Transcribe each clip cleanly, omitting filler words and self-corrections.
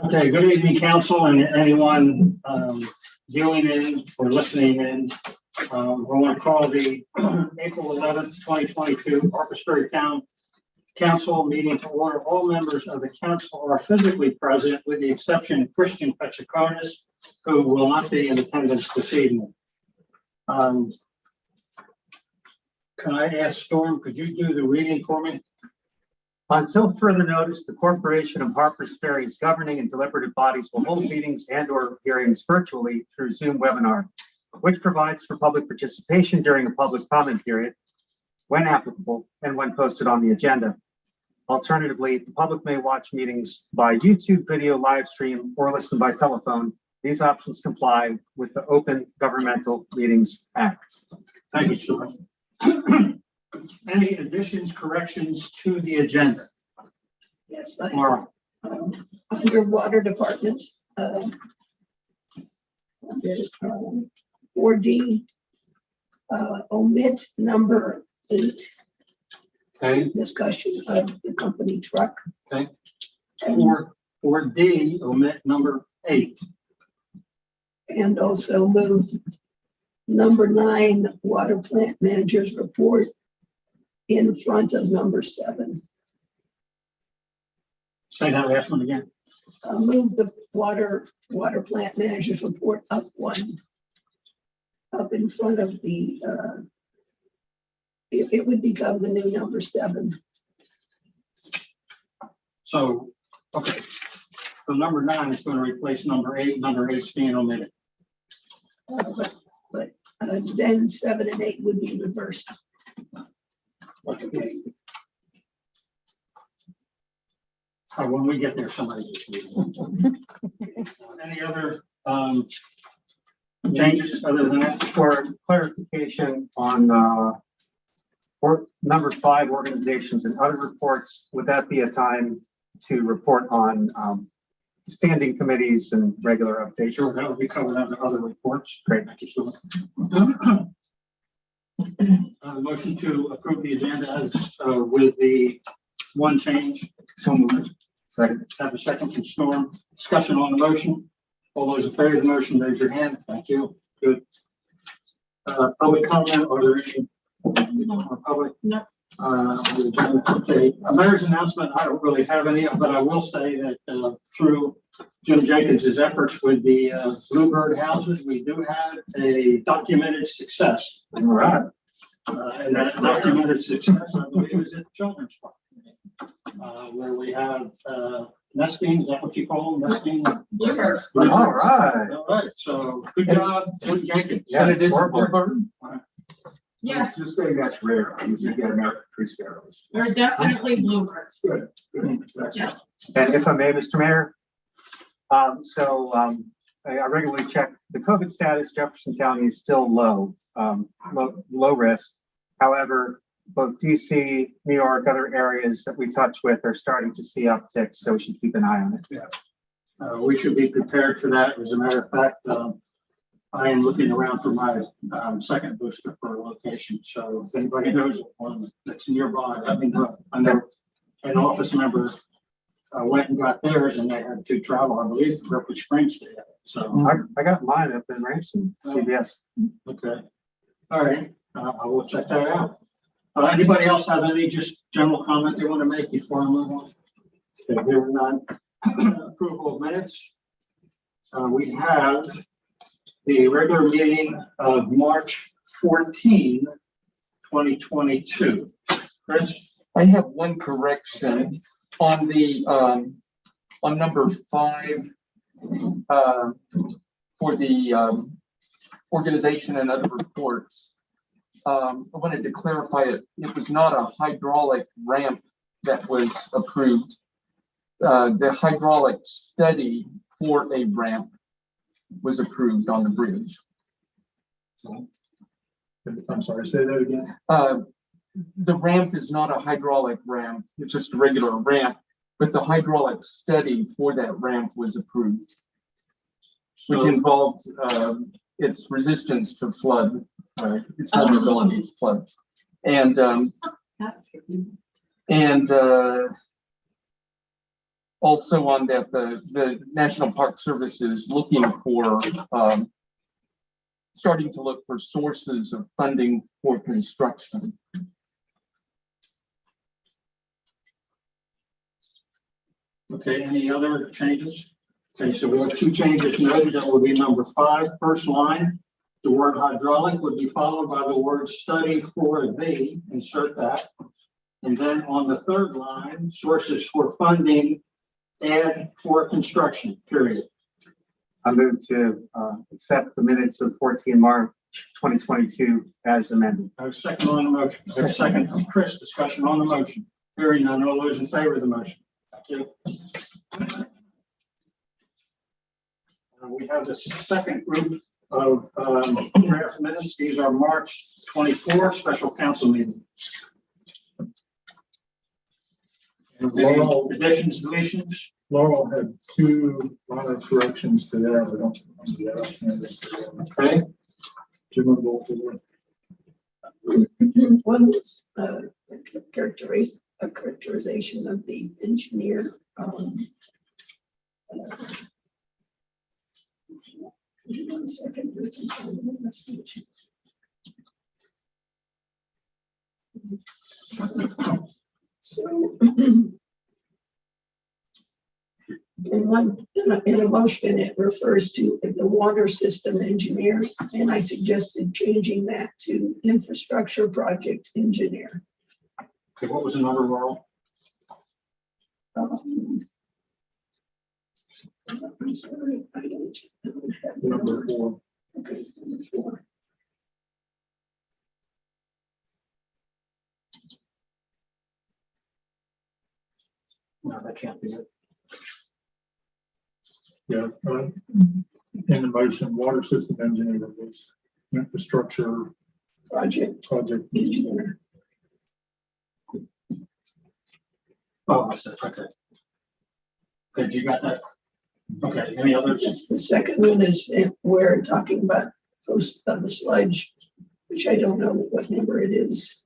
Okay, good evening, council, and anyone viewing in or listening in. I want to call the April 11th, 2022 Harpers Ferry Town Council meeting to order. All members of the council are physically present, with the exception of Christian Pechakonis, who will not be in attendance this evening. Can I ask Storm, could you do the reading for me? Until further notice, the Corporation of Harpers Ferry's governing and deliberative bodies will hold meetings and/or hearings virtually through Zoom webinar, which provides for public participation during a public comment period, when applicable, and when posted on the agenda. Alternatively, the public may watch meetings by YouTube video live stream or listen by telephone. These options comply with the Open Governmental Meetings Act. Thank you, Storm. Any additions, corrections to the agenda? Yes, Laura? under water department, 4D, omit number 8, Okay, discussion of the company truck. okay. And, 4D, omit number 8. and also move number 9, water plant manager's report, in front of number 7. Say that last one again. Move the water plant manager's report up 1, up in front of the, it would become the new number 7. So, okay. So number 9 is going to replace number 8. Number 8 is being omitted. But then 7 and 8 would be reversed. Okay. When we get there, somebody just leave. Any other changes other than that? For clarification on number 5, organizations and other reports, would that be a time to report on standing committees and regular updates? Sure, that will be covered under other reports. Great. Thank you, Stuart. Motion to approve the agenda with the one change. So moved. Second. Have a second from Storm. Discussion on the motion. All those in favor of the motion, raise your hand. Thank you. Good. Public comment, or there any more public? No. Okay. A mayor's announcement. I don't really have any, but I will say that through Jim Jenkins's efforts with the Bluebird houses, we do have a documented success. All right. And that documented success, I believe, is at Children's Park, where we have nesting. Is that what you call them? Nesting. Bluebirds. All right. All right. So good job, Jim Jenkins. Yes, And it is a Bluebird. Bluebird. Yes, Just saying that's rare. I usually get American tree sparrows. they're definitely bluebirds. Good. That's Yeah. And if I may, Mr. Mayor, I regularly check the COVID status. Jefferson County is still low risk. However, both DC, New York, other areas that we touch with are starting to see upticks, so we should keep an eye on it. We should be prepared for that. As a matter of fact, I am looking around for my second booster for a location. So if anybody knows one that's nearby, let me know. I know an office member went and got theirs, and they had to travel, I believe, to Berkeley Springs to get it. So, I got mine up in Ransom, CBS. okay. All right. I will check that out. Anybody else have any just general comment they want to make before I move on? Okay, there were none. Approval of minutes. We have the regular meeting of March 14, 2022. Chris? I have one correction on the, on number 5, for the, organization and other reports. I wanted to clarify it. It was not a hydraulic ramp that was approved. The hydraulic study for a ramp was approved on the bridge. I'm sorry, say that again. The ramp is not a hydraulic ramp, it's just a regular ramp, but the hydraulic study for that ramp was approved, which involved its resistance to flood, its vulnerability to flood. And also on that, the National Park Service is looking for, starting to look for sources of funding for construction. Okay, any other changes? Okay, so we have 2 changes noted. That will be number 5, first line. The word hydraulic would be followed by the word study for the, insert that. And then on the 3rd line, sources for funding, add for construction, period. I move to accept the minutes of 14 March 2022 as amended. I have a second on the motion. I have a second from Chris. Discussion on the motion. Hearing none. All those in favor of the motion? Thank you. We have the second group of draft minutes. These are March 24 special council meeting. Any additions, deletions? Laurel had 2 minor corrections to that. I don't. Okay. Jim will go through it. One was a characterization of the engineer. One second. So in a motion, it refers to the water system engineer, and I suggested changing that to infrastructure project engineer. Okay, what was the number, Laurel? I'm sorry, I don't have the Number 4. Okay, number 4. No, that can't be it. Yeah. In the motion, water system engineer was infrastructure Project project. engineer. Oh, I said, okay. Okay, you got that? Okay, any others? That's the second one is we're talking about post of the sludge, which I don't know what number it is.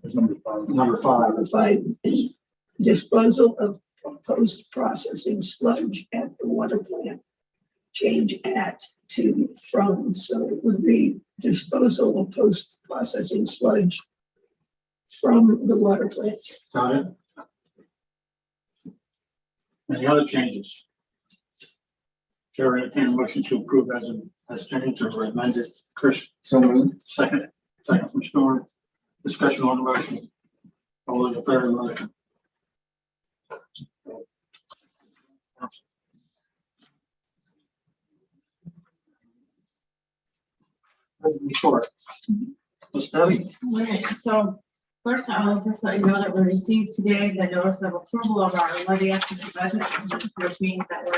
Is number 5. Number 5. Number 5 is disposal of post-processing sludge at the water plant. Change at to from, so it would be disposal of post-processing sludge from the water plant. Got it? Any other changes? Chair, entertain a motion to approve as changed or amended. Chris, So moved. second from Storm. Discussion on the motion. All those in favor of the motion? Report. Ms. Debbie? Right, so first I'll just let you know that we received today the notice of approval of our levy estimate budget, which means that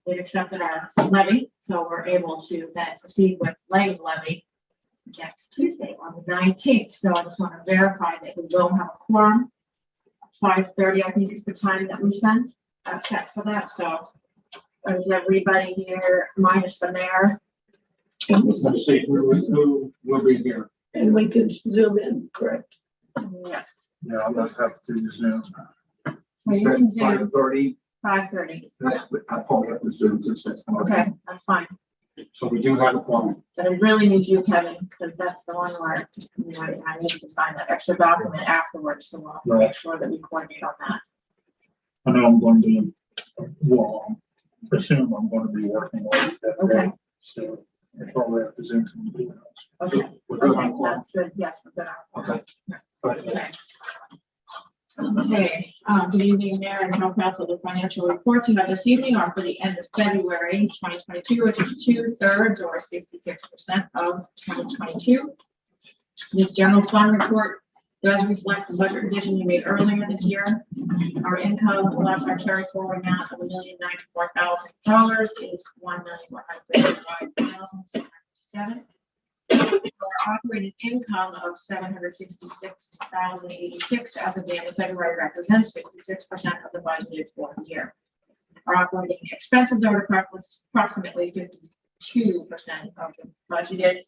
we accepted our levy, so we're able to then proceed with laying levy next Tuesday on the 19th. So I just want to verify that we will have a quorum. 5:30, I think is the time that we set for that. So is everybody here minus the mayor? Let's see who will be here. And we could zoom in, correct? Yes. Yeah, I'm gonna have to Zoom. Well, you can Zoom 5:30. 5:30. I pulled up the Zoom since that's. Okay, that's fine. So we do have a quorum. But I really need you, Kevin, because that's the one where, I need to sign that extra document afterwards, so we'll make sure that we coordinate on that. I know I'm going to, well, assume I'm going to be working on that. Okay. So That's all we have to zoom from the house. Okay. We're good on quorum. That's good, yes, we're good. Okay. Go ahead. Okay. Okay, good evening, Mayor and Town Council. The financial reports you have this evening are for the end of February 2022, which is 2/3 or 66% of 2022. This general fund report does reflect the budget revision we made earlier this year. Our income less our carry forward amount of $1,094,000 is $1,155,707. Our operating income of $766,086 as of the end of February represents 66% of the budgeted for the year. Our operating expenses are approximately 52% of the budgeted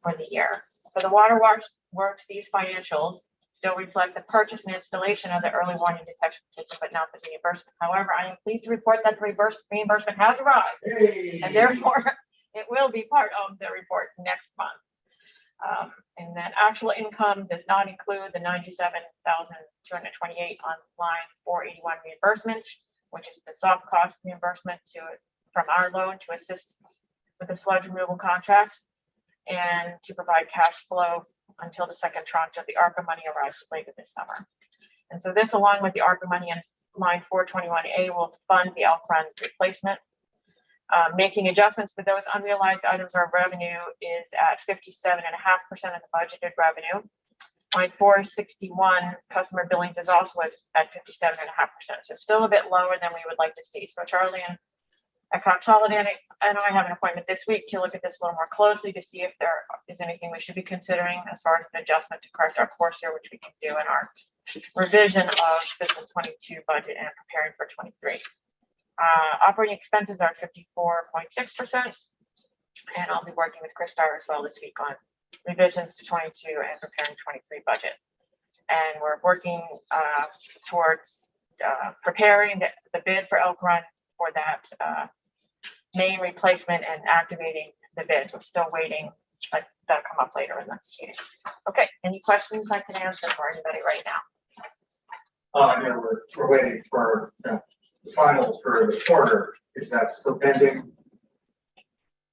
for the year. For the water works, these financials still reflect the purchase and installation of the early warning detection system, but not the reimbursement. However, I am pleased to report that the reimbursement has arrived, and therefore it will be part of the report next month. And then actual income does not include the $97,228 on line 481 reimbursements, which is the soft cost reimbursement from our loan to assist with the sludge removal contract and to provide cash flow until the second tranche of the ARPA money arrives later this summer. And so this, along with the ARPA money on line 421A, will fund the Elk Run replacement. Making adjustments for those unrealized items of revenue is at 57.5% of the budgeted revenue. Line 461 customer billings is also at 57.5%. So still a bit lower than we would like to see. So Charlie and I consolidated, and I have an appointment this week to look at this a little more closely to see if there is anything we should be considering as far as an adjustment to correct our course here, which we can do in our revision of fiscal 22 budget and preparing for 23. Operating expenses are 54.6%, and I'll be working with Chris Starr as well this week on revisions to 22 and preparing 23 budget. And we're working towards preparing the bid for Elk Run for that main replacement and activating the bids. We're still waiting, but that'll come up later in the meeting. Okay, any questions I can answer for anybody right now? Yeah, we're waiting for the finals for the quarter. Is that still pending?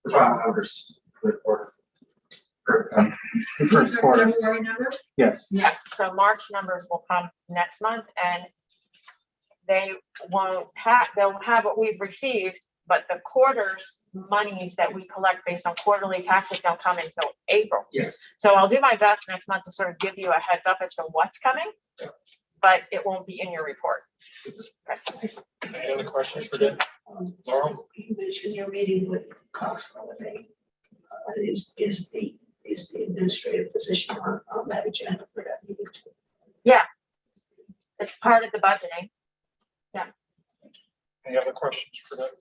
The final numbers for the quarter. The first quarter. February numbers? Yes. Yes, so March numbers will come next month, and they'll have what we've received, but the quarter's monies that we collect based on quarterly taxes don't come until April. Yes. So I'll do my best next month to sort of give you a heads up as to what's coming, but it won't be in your report. Okay. Any other questions for Deb? Laurel? You mentioned your meeting with Cox Holiday. Is the administrative position on that agenda for that meeting? It's part of the budgeting. Any other questions for Deb?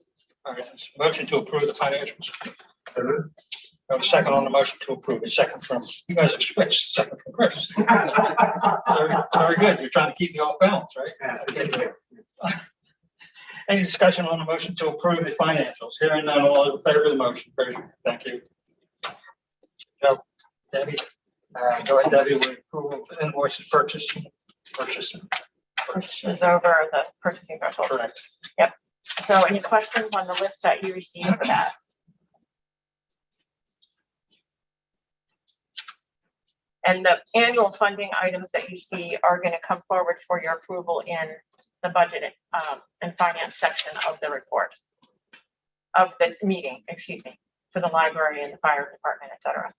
All right, motion to approve the financials. Have a second on the motion to approve. A second from, you guys expect second from Chris. Very good. You're trying to keep me off balance, right? Any discussion on the motion to approve the financials? Hearing none, all in favor of the motion. Thank you. Debbie, go ahead, Debbie, with approval of invoices purchasing. Is over the purchasing threshold. Correct. So any questions on the list that you received for that? And the annual funding items that you see are going to come forward for your approval in the budget and finance section of the report of the meeting, excuse me, for the library and the fire department, et cetera.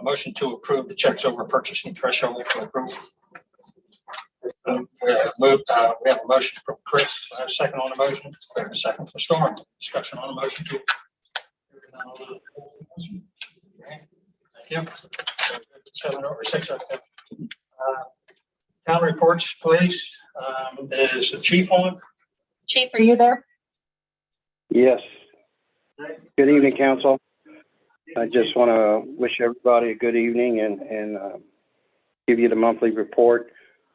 Motion to approve the checks over purchasing threshold for approval. We have a motion from Chris. I have a second on the motion. A second from Storm. Discussion on the motion to. Thank you. 7 or 6. Town reports, please. Is the chief on? Chief, are you there? Yes. Good evening, council. I just want to wish everybody a good evening and give you the monthly report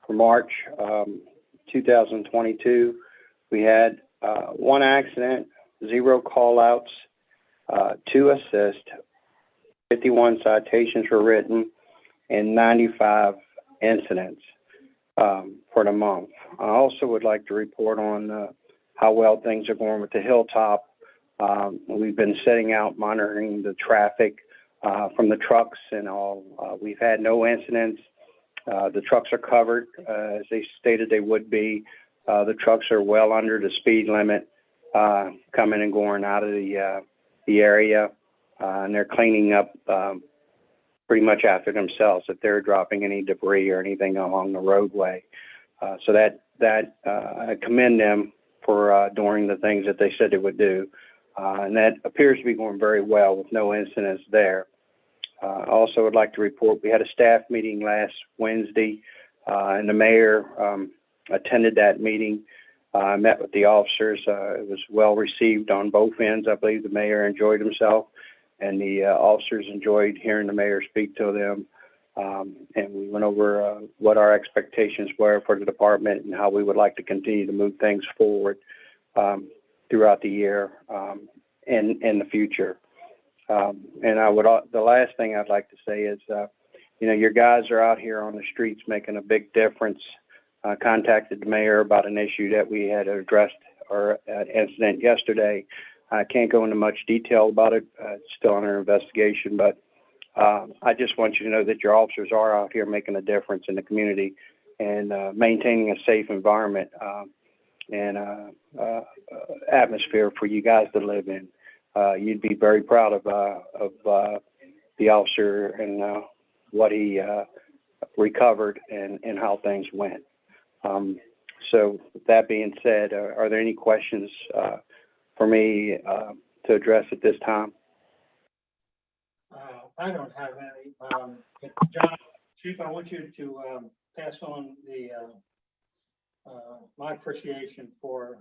for March 2022. We had 1 accident, 0 call-outs, 2 assists, 51 citations were written, and 95 incidents for the month. I also would like to report on how well things are going with the Hilltop. We've been setting out monitoring the traffic from the trucks and all. We've had no incidents. The trucks are covered as they stated they would be. The trucks are well under the speed limit coming and going out of the area, and they're cleaning up pretty much after themselves if they're dropping any debris or anything along the roadway. So I commend them for doing the things that they said they would do. And that appears to be going very well with no incidents there. Also would like to report, we had a staff meeting last Wednesday, and the mayor attended that meeting. Met with the officers. It was well received on both ends. I believe the mayor enjoyed himself, and the officers enjoyed hearing the mayor speak to them. And we went over what our expectations were for the department and how we would like to continue to move things forward throughout the year and in the future. And the last thing I'd like to say is, your guys are out here on the streets making a big difference. Contacted the mayor about an issue that we had addressed or an incident yesterday. I can't go into much detail about it. It's still under investigation, but I just want you to know that your officers are out here making a difference in the community and maintaining a safe environment and atmosphere for you guys to live in. You'd be very proud of the officer and what he recovered and how things went. So with that being said, are there any questions for me to address at this time? I don't have any. John, Chief, I want you to pass on my appreciation for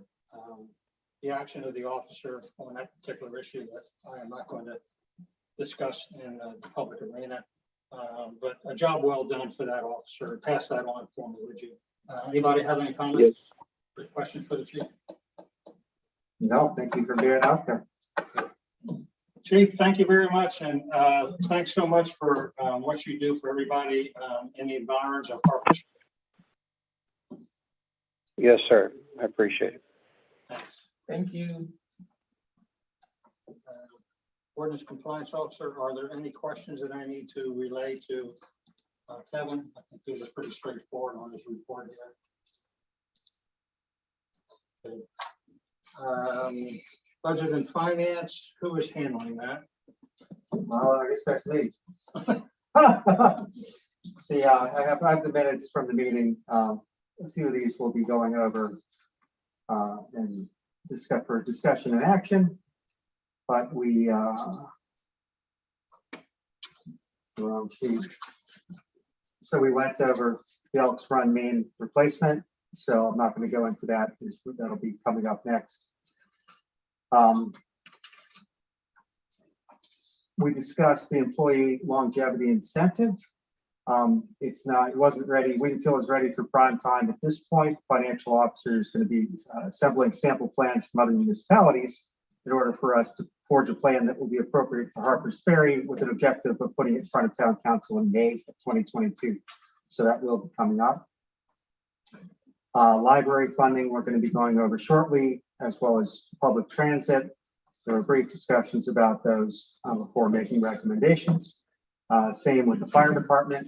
the action of the officer on that particular issue that I am not going to discuss in the public arena. But a job well done for that officer. Pass that on for me, would you? Anybody have any comments? Yes. Questions for the chief? No, thank you for being out there. Chief, thank you very much, and thanks so much for what you do for everybody in the environs of Harper. Yes, sir. I appreciate it. Thanks. Thank you. Ordinance compliance officer, are there any questions that I need to relay to Kevin? I think this is pretty straightforward on his report here. Okay. Budget and finance, who is handling that? Well, I guess that's me. See, I have the minutes from the meeting. A few of these we'll be going over and discuss for discussion and action. But we wrong sheet. So we went over the Elks Run main replacement. So I'm not going to go into that. That'll be coming up next. We discussed the employee longevity incentive. It wasn't ready. We didn't feel it was ready for prime time at this point. Financial officer is going to be assembling sample plans from other municipalities in order for us to forge a plan that will be appropriate for Harpers Ferry with an objective of putting it in front of town council in May of 2022. So that will be coming up. Library funding, we're going to be going over shortly, as well as public transit. There were brief discussions about those before making recommendations. Same with the fire department.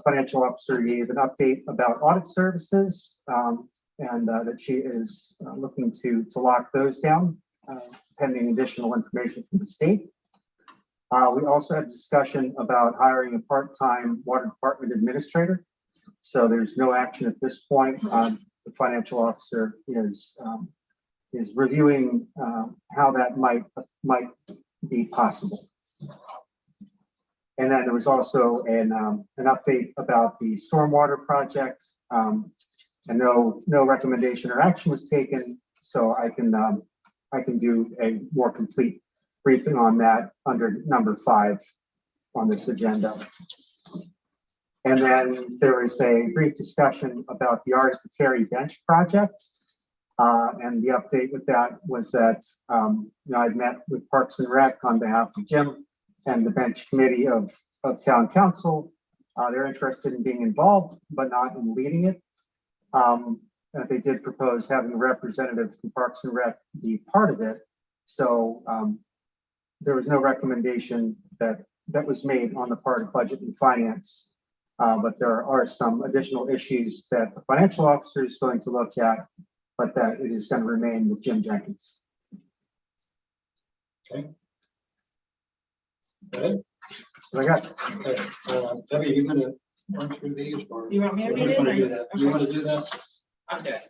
Financial officer gave an update about audit services and that she is looking to lock those down pending additional information from the state. We also had a discussion about hiring a part-time water department administrator. So there's no action at this point. The financial officer is reviewing how that might be possible. And then there was also an update about the stormwater project. And no recommendation or action was taken, so I can do a more complete briefing on that under number 5 on this agenda. And then there was a brief discussion about the Arctic Ferry Bench project. And the update with that was that I've met with Parks and Rec on behalf of Jim and the bench committee of town council. They're interested in being involved, but not in leading it. they did propose having a representative from Parks and Rec be part of it. So there was no recommendation that was made on the part of Budget and Finance. But there are some additional issues that the financial officer is going to look at, but that it is going to remain with Jim Jenkins. Good. That's what I got. Okay, Debbie, you gonna run through these or? You want me to Who's read it? gonna or- do that? You okay, wanna do that? I'll do it.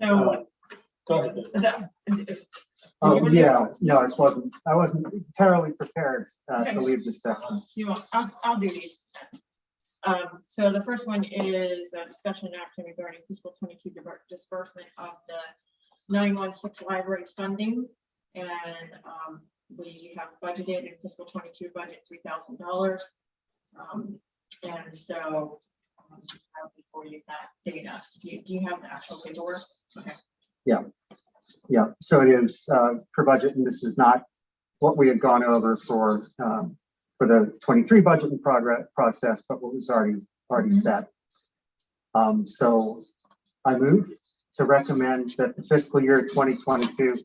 So, Go ahead. Debbie. is that, Oh, yeah, no, I wasn't entirely prepared to Okay. leave this section. you want, I'll do these. So the first one is a discussion action regarding fiscal 22 disbursement of the 916 library funding. And we have budgeted in fiscal 22 budget $3,000. And so have before you that data. Do you have the actual paperwork? Okay. Yeah, so it is per budget, and this is not what we had gone over for the 23 budget and process, but what was already set. So I move to recommend that the fiscal year 2022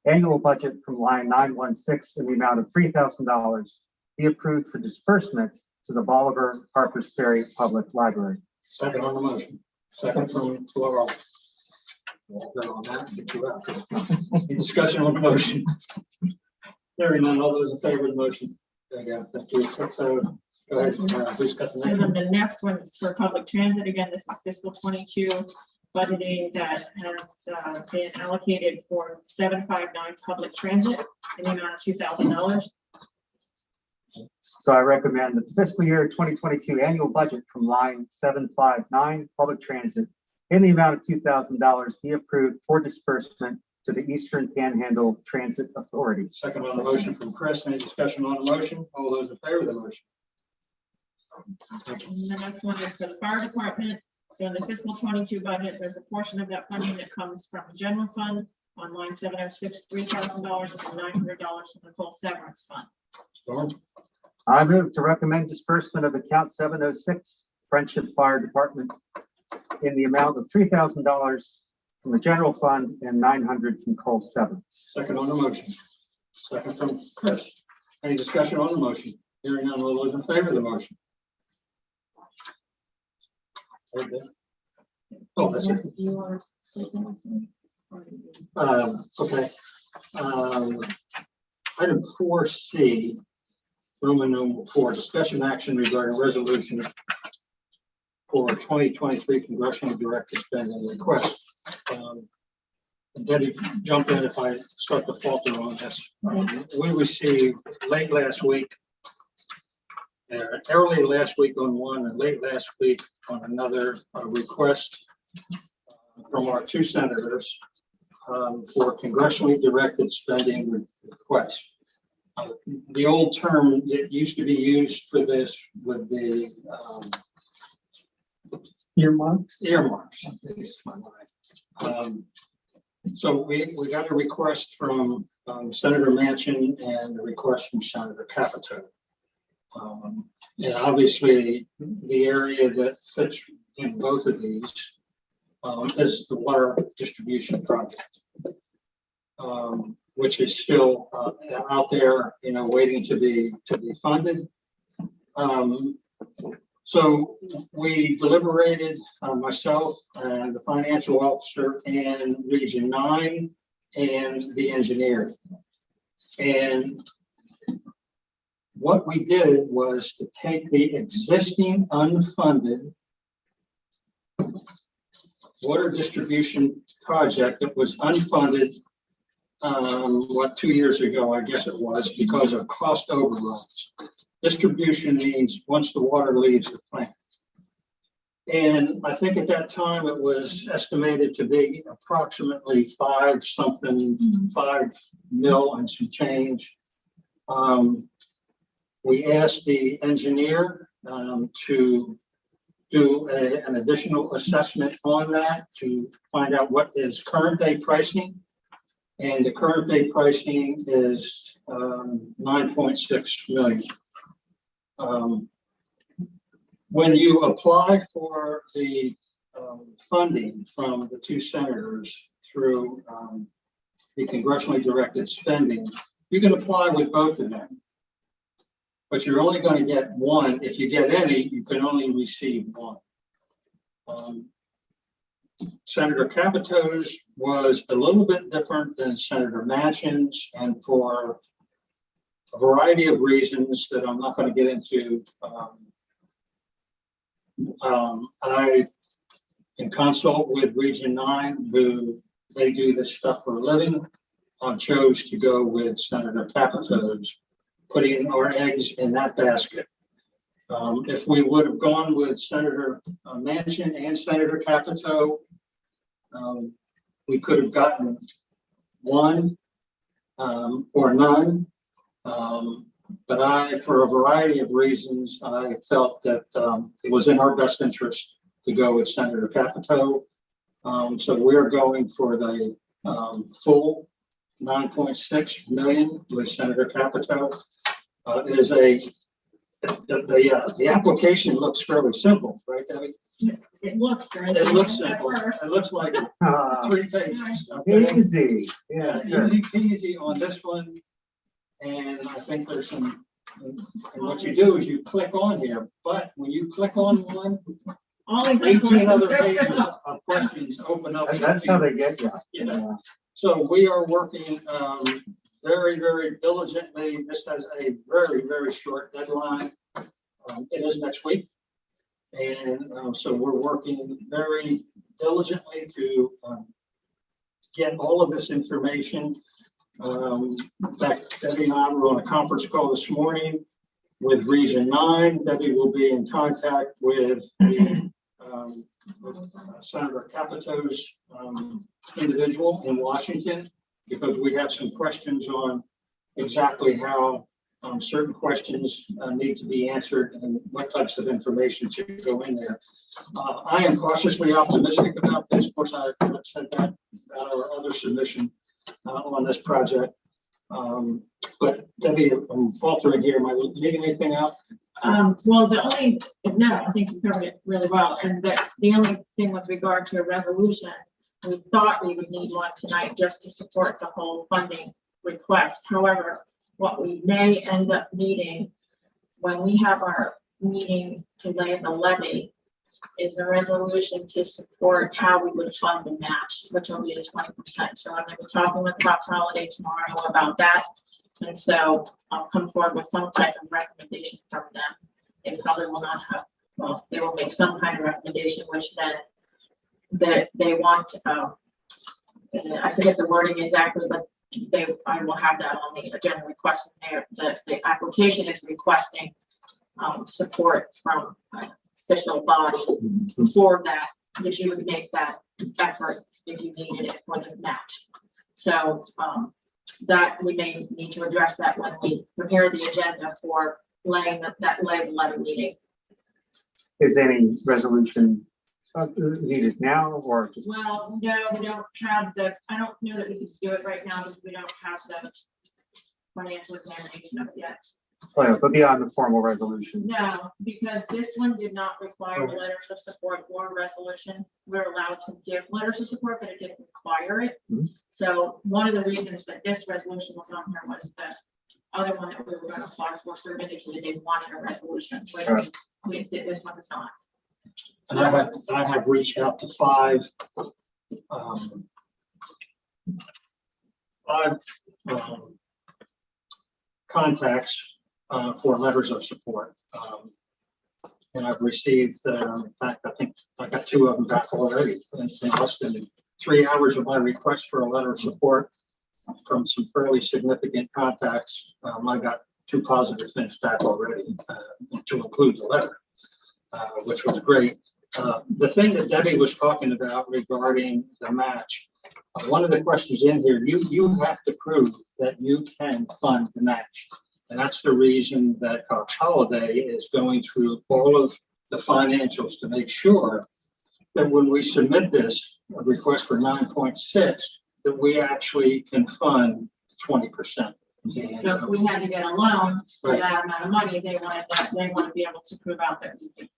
annual budget from line 916 in the amount of $3,000 be approved for disbursement to the Bolivar Harpers Ferry Public Library. Second on the motion. Second from Laurel. On that, get you out. Any discussion on the motion? Hearing none, all those in favor of the motion? There you go. Thank you. So, go ahead. Who's got the So next then one? the next one is for public transit. Again, this is fiscal 22 budgeting that has been allocated for 759 public transit in the amount of $2,000. So I recommend that the fiscal year 2022 annual budget from line 759 public transit in the amount of $2,000 be approved for disbursement to the Eastern Panhandle Transit Authority. Second on the motion from Chris. Any discussion on the motion? All those in favor of the motion? Thank you. And the next one is for the fire department. So in the fiscal 22 budget, there's a portion of that funding that comes from the general fund on line 706, $3,000 and $900 from the full severance fund. Storm? I move to recommend disbursement of account 706 Friendship Fire Department in the amount of $3,000 from the general fund and $900 from Cole Severance. Second on the motion. Second from Chris. Any discussion on the motion? Hearing none, all those in favor of the motion? Very good. Oh, that's it. Do you want to say something? Or do you- Okay. Item 4C, Roman numeral 4, discussion action regarding resolution for 2023 congressional director spending request. And Debbie, jump in if I start to falter on this. We received late last week, early last week on one and late last week on another request from our two senators for congressionally directed spending requests. The old term that used to be used for this would be Earmarks? earmarks. So we got a request from Senator Manchin and a request from Senator Capito. And obviously, the area that fits in both of these is the water distribution project, which is still out there, waiting to be funded. So we deliberated, myself and the financial officer and Region 9 and the engineer. And what we did was to take the existing unfunded water distribution project that was unfunded, 2 years ago, I guess it was, because of cost overruns. Distribution means once the water leaves the plant. And I think at that time it was estimated to be approximately 5 mil and some change. We asked the engineer to do an additional assessment on that to find out what is current day pricing. And the current day pricing is 9.6 million. When you apply for the funding from the two senators through the congressionally directed spending, you can apply with both of them. But you're only going to get one. If you get any, you can only receive one. Senator Capito's was a little bit different than Senator Manchin's, and for a variety of reasons that I'm not going to get into. I can consult with Region 9, who they do this stuff for a living. I chose to go with Senator Capito's, putting our eggs in that basket. If we would have gone with Senator Manchin and Senator Capito, we could have gotten one or none. But for a variety of reasons, I felt that it was in our best interest to go with Senator Capito. So we're going for the full 9.6 million with Senator Capito. It is the application looks fairly simple, right, Debbie? It looks very. It looks at simple. first. It looks like Ah, 3 pages. Okay? easy. Yeah, Yeah, easy peasy on this one. And I think there's some, and what you do is you click on here, but when you click on one, All these 18 other questions. pages of questions open up. That's how they get you. Yeah. So we are working very, very diligently. This has a very, very short deadline. It is next week. And so we're working very diligently to get all of this information. In fact, Debbie and I were on a conference call this morning with Region 9. Debbie will be in contact with the Senator Capito's individual in Washington, because we have some questions on exactly how certain questions need to be answered and what types of information should go in there. I am cautiously optimistic about this. Of course, I've said that about our other submission on this project. But Debbie, I'm faltering here. Am I leaving anything out? Well, I think you covered it really well. And the only thing with regard to a resolution, we thought we would need one tonight just to support the whole funding request. However, what we may end up needing when we have our meeting to lay the levy is a resolution to support how we would fund the match, which will be the 20%. So I'm going to be talking with Cox Holiday tomorrow about that. And so I'll come forward with some type of recommendation from them. They probably will not have, well, they will make some kind of recommendation, which then that they want, I forget the wording exactly, but I will have that on the agenda request there. The application is requesting support from official body for that you would make that effort if you needed it for the match. So that we may need to address that when we prepare the agenda for laying the levy meeting. Is any resolution needed now or just? Well, no, we don't have I don't know that we can do it right now because we don't have the financial examination of it yet. Oh, yeah, but beyond the formal resolution. No, because this one did not require letters of support or resolution. We're allowed to give letters of support, but it didn't require it. Mhm. So one of the reasons that this resolution was on here was the other one that we were going to apply for sort of indicated they wanted a resolution, which Right. we did. This one is not. So And I have reached out to five contacts for letters of support. And I've received, in fact, I think I got 2 of them back already. It's in less than 3 hours of my request for a letter of support from some fairly significant contacts. I got 2 positive things back already to include the letter, which was great. The thing that Debbie was talking about regarding the match, one of the questions in here, you have to prove that you can fund the match. And that's the reason that Cox Holiday is going through all of the financials to make sure that when we submit this request for 9.6, that we actually can fund 20%. So if we had to get a loan for Right. that amount of money, they want to be able to prove out that we can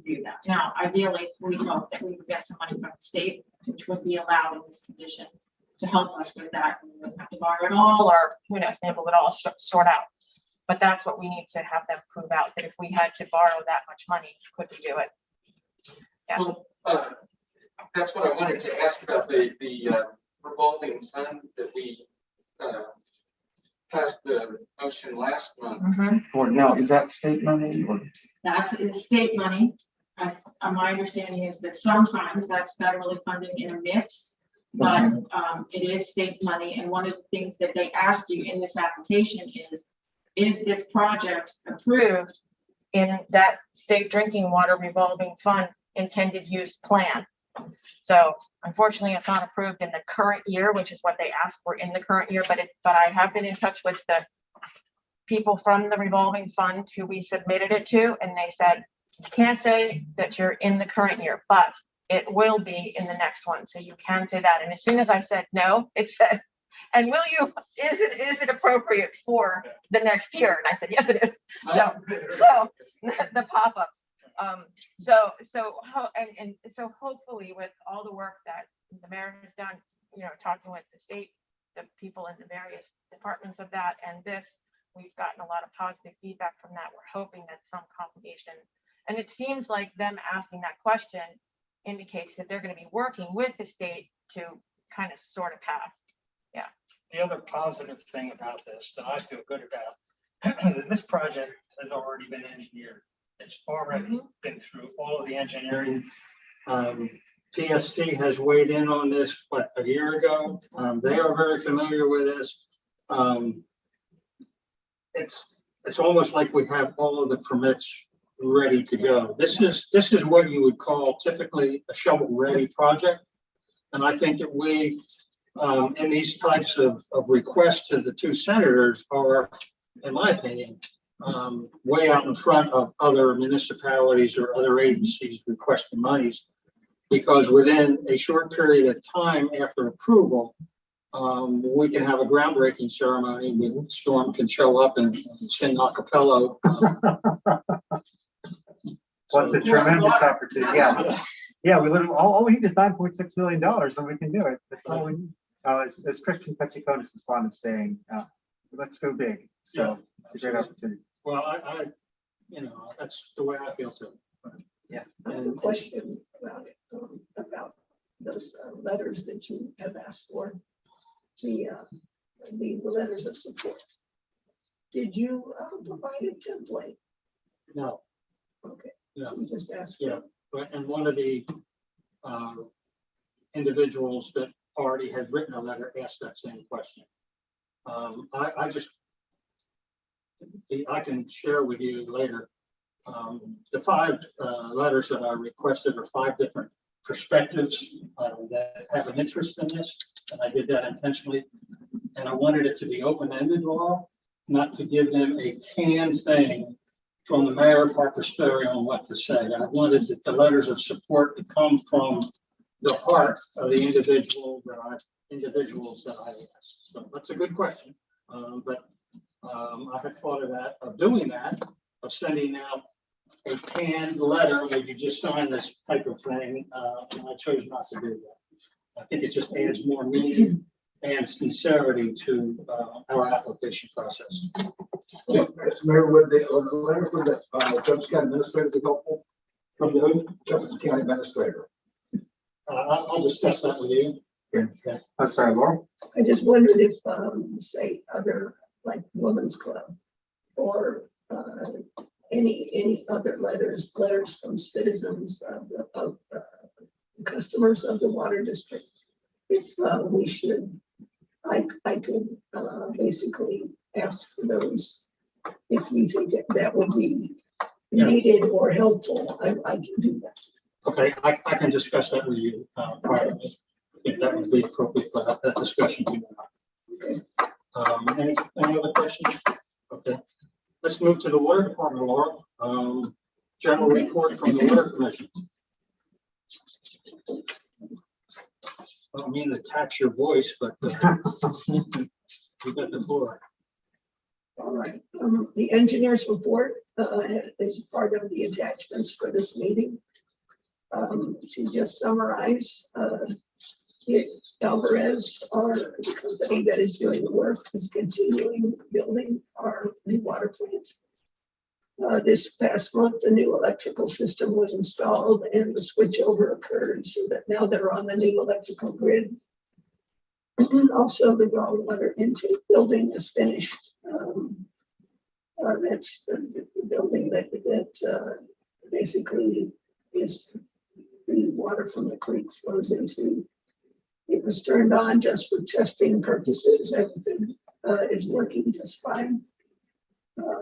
do that. Now, ideally, we hope that we would get some money from the state, which would be allowed in this condition to help us with that. We wouldn't have to borrow it all, or who knows, maybe we'll all sort out. But that's what we need to have them prove out, that if we had to borrow that much money, could we do it? Yeah. Well, that's what I wanted to ask about the revolving fund that we passed the motion last month for. Now, is that state money or? That's state money. My understanding is that sometimes that's federally funding in a mix, but it is state money. And one of the things that they ask you in this application is this project approved in that state drinking water revolving fund intended use plan? So unfortunately, it's not approved in the current year, which is what they asked for in the current year, but I have been in touch with the people from the revolving fund who we submitted it to, and they said, you can't say that you're in the current year, but it will be in the next one. So you can say that. And as soon as I said no, it said, and is it appropriate for the next year? And I said, yes, it is. So the pop-ups. So hopefully with all the work that the mayor has done, talking with the state, the people in the various departments of that, and this, we've gotten a lot of positive feedback from that. We're hoping that some combination, and it seems like them asking that question indicates that they're going to be working with the state to kind of sort of path. Yeah. The other positive thing about this that I feel good about, this project has already been engineered. It's already been through all of the engineering. PSD has weighed in on this, a year ago. They are very familiar with this. It's almost like we have all of the permits ready to go. This is what you would call typically a shovel-ready project. And I think that we, in these types of requests to the two senators are, in my opinion, way out in front of other municipalities or other agencies requesting monies, because within a short period of time after approval, we can have a groundbreaking ceremony with Storm can show up and sing a cappella. Well, it's a tremendous opportunity. Yeah, we literally, all we need is $9.6 million and we can do it. That's all we need. As Christian Petrikonis is fond of saying, let's go big. So it's a great opportunity. Well, I that's the way I feel too. Yeah. I have a question about those letters that you have asked for, the letters of support. Did you provide a template? No. Okay, No. so we just asked. Yeah, but and one of the individuals that already had written a letter asked that same question. I can share with you later. The 5 letters that I requested are 5 different perspectives that have an interest in this, and I did that intentionally. And I wanted it to be open-ended, Laurel, not to give them a canned thing from the mayor of Harpers Ferry on what to say. I wanted the letters of support to come from the heart of the individuals that I asked. So that's a good question. But I had thought of doing that, of sending out a canned letter where you just sign this type of thing, and I chose not to do that. I think it just adds more meaning and sincerity to our application process. Mayor, would the letter from the Jefferson County Administrator be helpful? From the who? Jefferson County Administrator. I'll discuss that with you. Okay. I'm sorry, Laurel. I just wondered if, say, other like Women's Club or any other letters from citizens of customers of the water district, if we should, I could basically ask for those. If you think that would be needed or helpful, I can do that. Okay, I can discuss that with you privately. I think that would be appropriate for that discussion. Any other questions? Okay, let's move to the water department, Laura. General report from the water commission. I don't mean to tax your voice, but you got the floor. All right, the engineer's report is part of the attachments for this meeting. To just summarize, Alvarez, the company that is doing the work, is continuing building our new water plant. This past month, the new electrical system was installed and the switchover occurred so that now they're on the new electrical grid. Also, the groundwater intake building is finished. That's the building that basically is the water from the creek flows into. It was turned on just for testing purposes. Everything is working just fine.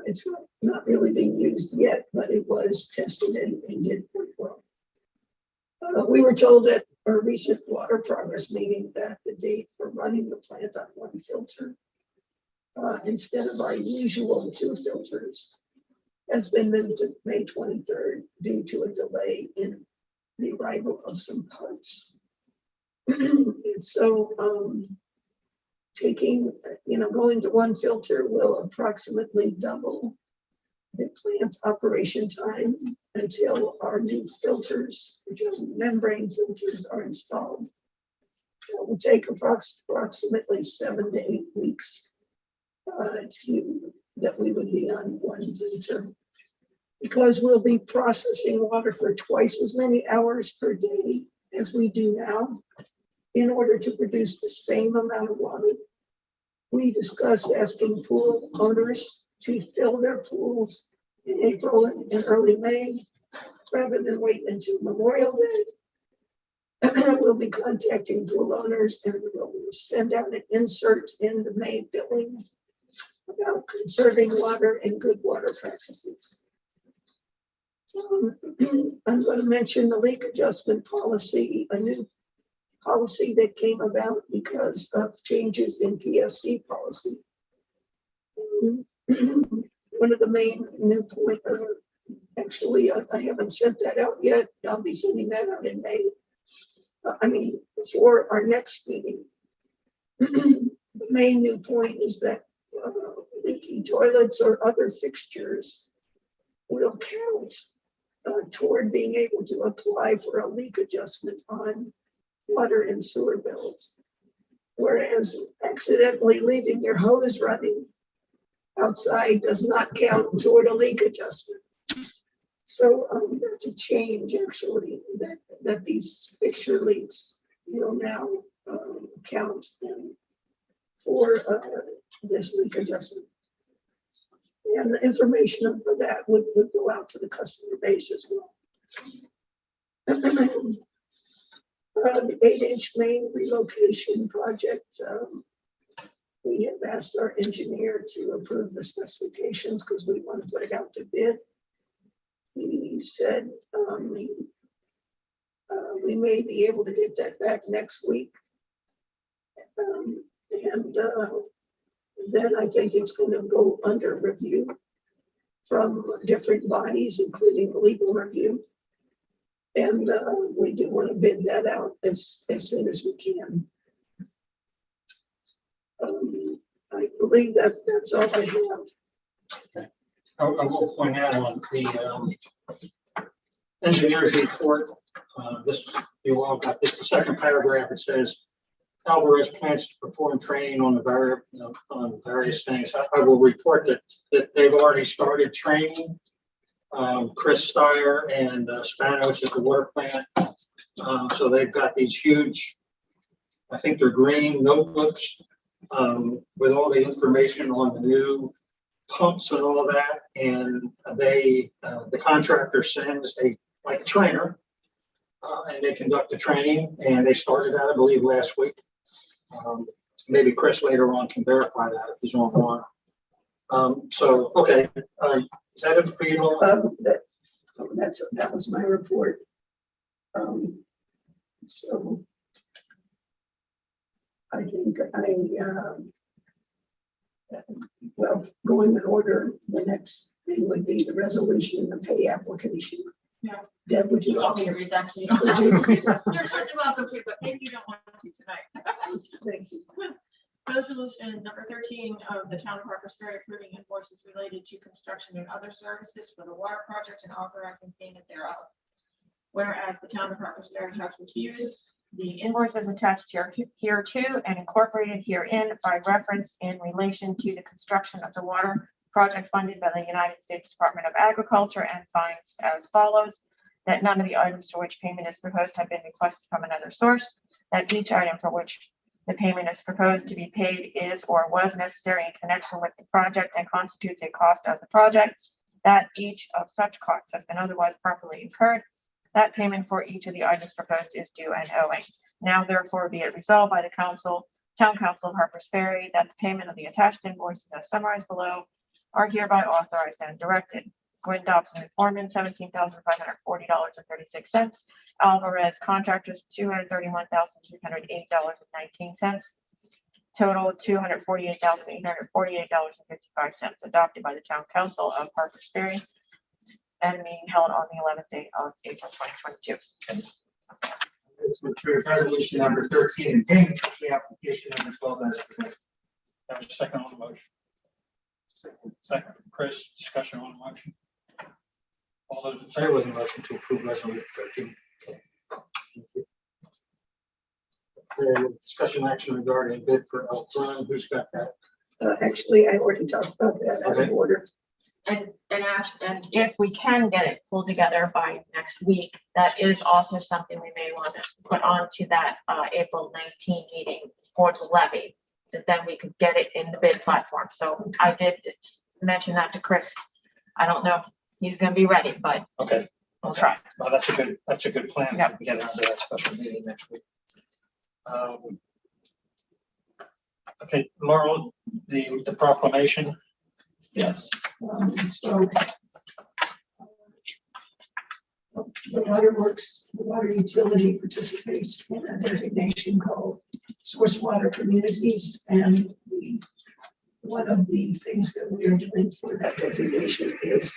It's not really being used yet, but it was tested and did pretty well. We were told at our recent water progress meeting that the date for running the plant on one filter, instead of our usual 2 filters, has been moved to May 23rd due to a delay in the arrival of some parts. So going to 1 filter will approximately double the plant operation time until our new filters, which are membrane filters, are installed. It will take approximately 7 to 8 weeks that we would be on 1 filter. Because we'll be processing water for twice as many hours per day as we do now, in order to produce the same amount of water, we discussed asking pool owners to fill their pools in April and early May, rather than wait until Memorial Day. We'll be contacting pool owners and we'll send out an insert in the May billing about conserving water and good water practices. I'm going to mention the leak adjustment policy, a new policy that came about because of changes in PSC policy. One of the main new points, actually, I haven't sent that out yet. I'll be sending that out in May. Before our next meeting. The main new point is that leaky toilets or other fixtures will count toward being able to apply for a leak adjustment on water and sewer bills. Whereas accidentally leaving your hose running outside does not count toward a leak adjustment. So that's a change actually, that these fixture leaks will now count for this leak adjustment. And the information for that would go out to the customer base as well. The 8-inch main relocation project, we have asked our engineer to approve the specifications because we want to put it out to bid. He said we may be able to get that back next week. Then I think it's going to go under review from different bodies, including legal review. And we do want to bid that out as soon as we can. I believe that's all I have. I will point out on the engineer's report, you all got this, the second paragraph, it says, Alvarez plans to perform training on on various things. I will report that they've already started training. Chris Steyer and Spanos at the water plant. So they've got these huge, I think they're green notebooks with all the information on the new pumps and all that. And the contractor sends a trainer and they conduct the training, and they started that, I believe, last week. Maybe Chris later on can verify that if he's online. Okay, is that it for you? That was my report. So I think going in order, the next thing would be the resolution, the pay application. Yeah. Deb, would You you want me to read that to you? Would you? You're certainly welcome to, but maybe you don't want to tonight. Thank you. Resolution number 13 of the town of Harper's Ferry approving invoices related to construction and other services for the water project and authorizing payment thereof. Whereas the town of Harper's Ferry has reviewed the invoices attached hereto and incorporated herein by reference in relation to the construction of the water project funded by the United States Department of Agriculture, and finds as follows: that none of the items for which payment is proposed have been requested from another source, that each item for which the payment is proposed to be paid is or was necessary in connection with the project and constitutes a cost of the project, that each of such costs has been otherwise properly incurred, that payment for each of the items proposed is due and owing. Now therefore be it resolved by the Town Council of Harper's Ferry that the payment of the attached invoices as summarized below are hereby authorized and directed. Gwynn Dobson and Foreman, $17,540.36. Alvarez Contractors, $231,308.19. Total $248,848.55, adopted by the Town Council of Harper's Ferry and meeting held on the 11th day of April 2022. It's approved resolution number 13 and payment of the application number 12 as presented. Have a second on the motion. Second from Chris, discussion on the motion. All those in favor of the motion to approve resolution 13? Okay. Thank you. Discussion action regarding bid for Elk Run. Who's got that? Actually, I already talked about that out of order. And if we can get it pulled together by next week, that is also something we may want to put onto that April 19 meeting for the levy, that then we could get it in the bid platform. So I did mention that to Chris. I don't know if he's going to be ready, but Okay. we'll try. Well, that's a good plan. Yep. We get it under that special meeting next week. Okay, Laurel, the proclamation. Yes, so the water utility participates in a designation called Source Water Communities, and one of the things that we are doing for that designation is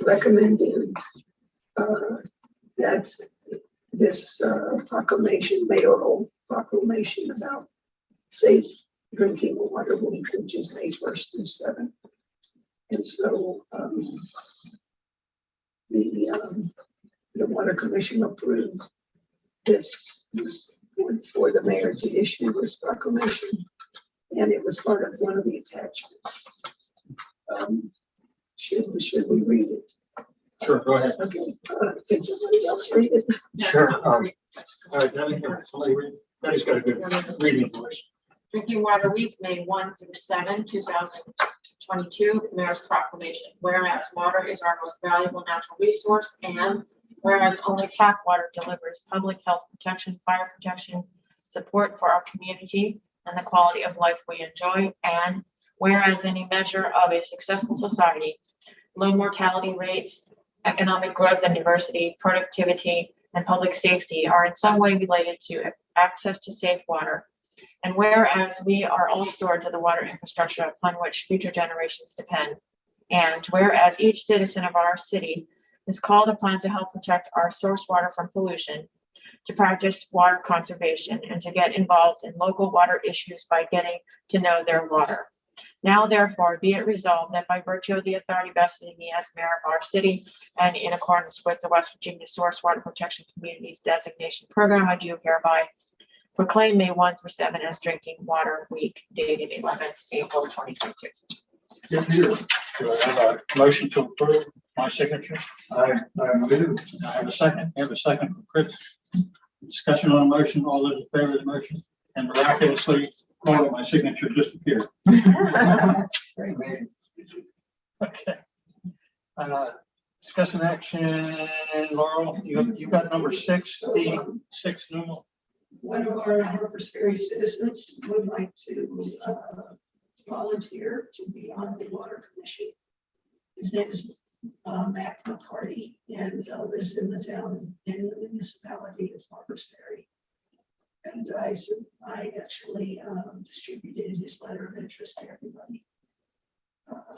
recommending that this mayoral proclamation about safe drinking water week, which is May 1st through 7th. And so the Water Commission approved this for the mayor to issue this proclamation, and it was part of one of the attachments. Should we read it? Sure, go ahead. Okay, can somebody else read it? Sure. All right, Debbie, somebody read. Debbie's got a good reading voice. Drinking Water Week, May 1 through 7, 2022, Mayor's Proclamation. Whereas water is our most valuable natural resource, and whereas only tap water delivers public health protection, fire protection, support for our community, and the quality of life we enjoy, and whereas any measure of a successful society, low mortality rates, economic growth and diversity, productivity, and public safety are in some way related to access to safe water. And whereas we are all stored to the water infrastructure upon which future generations depend, and whereas each citizen of our city is called upon to help protect our source water from pollution, to practice water conservation, and to get involved in local water issues by getting to know their water. Now, therefore, be it resolved that by virtue of the authority vested in me as mayor of our city, and in accordance with the West Virginia Source Water Protection Communities Designation Program, I do hereby proclaim May 1 through 7 as Drinking Water Week, dated 11th April 2022. Do I have a motion to approve my signature? I move. I have a second. I have a second from Chris. Discussion on the motion. All those in favor of the motion? And miraculously, my signature disappeared. Okay. Discussion action, Laurel, you got number 6, the 6 numeral. One of our Harper's Ferry citizens would like to volunteer to be on the Water Commission. His name is Matt McCarty, and lives in the town, in the municipality of Harper's Ferry. And I actually distributed his letter of interest to everybody.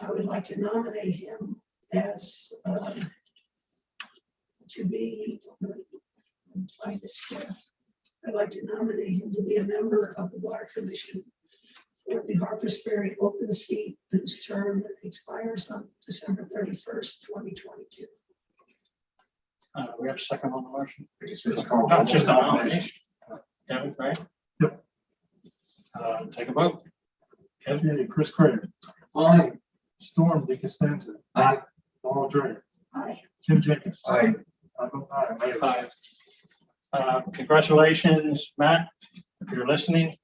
I would like to nominate him as to be, find it here. I'd like to nominate him to be a member of the Water Commission for the Harpers Ferry open seat, whose term expires on December 31st, 2022. We have a second on the motion. It's just a No, call. it's just a nomination. Kevin, right? Yep. Take a vote. Kevin? Okay, Chris Craig. Aye. Storm DeCostanzo. Aye. Laurel Dre. Aye. Kim Jenkins. Aye. I vote aye. Mayor. Aye. Congratulations, Matt, if you're listening.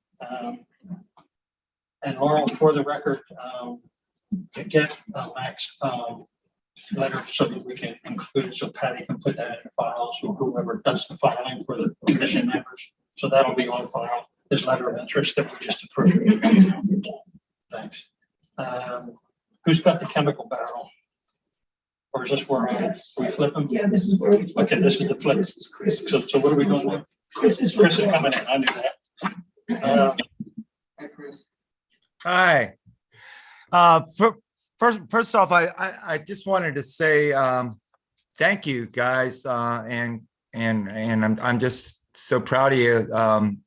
And Laurel, for the record, to get Mac's letter so that we can include it, so Patty can put that in the files, or whoever does the filing for the commission members. So that'll be on file, this letter of interest that we just approved. Thanks. Who's got the chemical barrel? Or is this where we flip them? Yeah, this is where we. Okay, this is the flip. This is Chris. So what are we doing now? Chris is. Chris is coming in, I knew that. Hi, Chris. Hi. First off, I just wanted to say thank you guys, and I'm just so proud of you,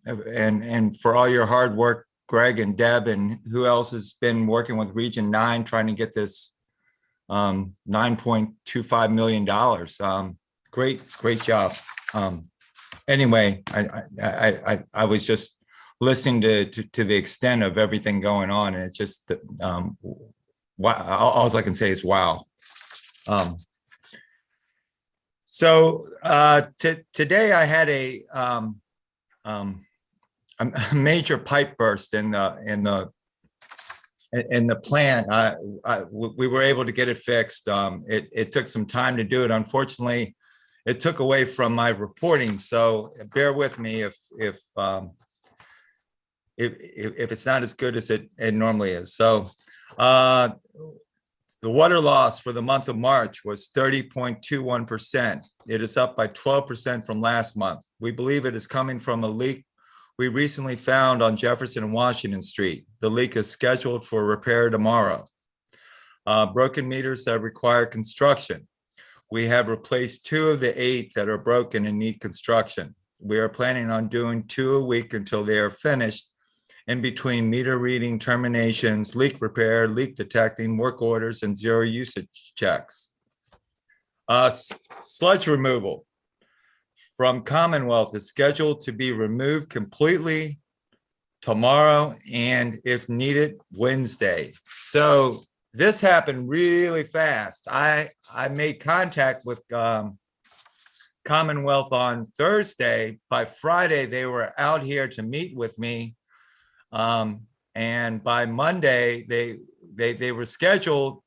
and for all your hard work, Greg and Deb, and who else has been working with Region 9 trying to get this $9.25 million. Great job. Anyway, I was just listening to the extent of everything going on, and it's just wow. All I can say is wow. So today I had a major pipe burst in the plant. We were able to get it fixed. It took some time to do it. Unfortunately, it took away from my reporting. So bear with me if it's not as good as it normally is. So the water loss for the month of March was 30.21%. It is up by 12% from last month. We believe it is coming from a leak we recently found on Jefferson and Washington Street. The leak is scheduled for repair tomorrow. Broken meters that require construction. We have replaced 2 of the 8 that are broken and need construction. We are planning on doing 2 a week until they are finished, in between meter reading terminations, leak repair, leak detecting, work orders, and zero usage checks. Sludge removal from Commonwealth is scheduled to be removed completely tomorrow, and if needed, Wednesday. So this happened really fast. I made contact with Commonwealth on Thursday. By Friday, they were out here to meet with me. And by Monday, they were scheduled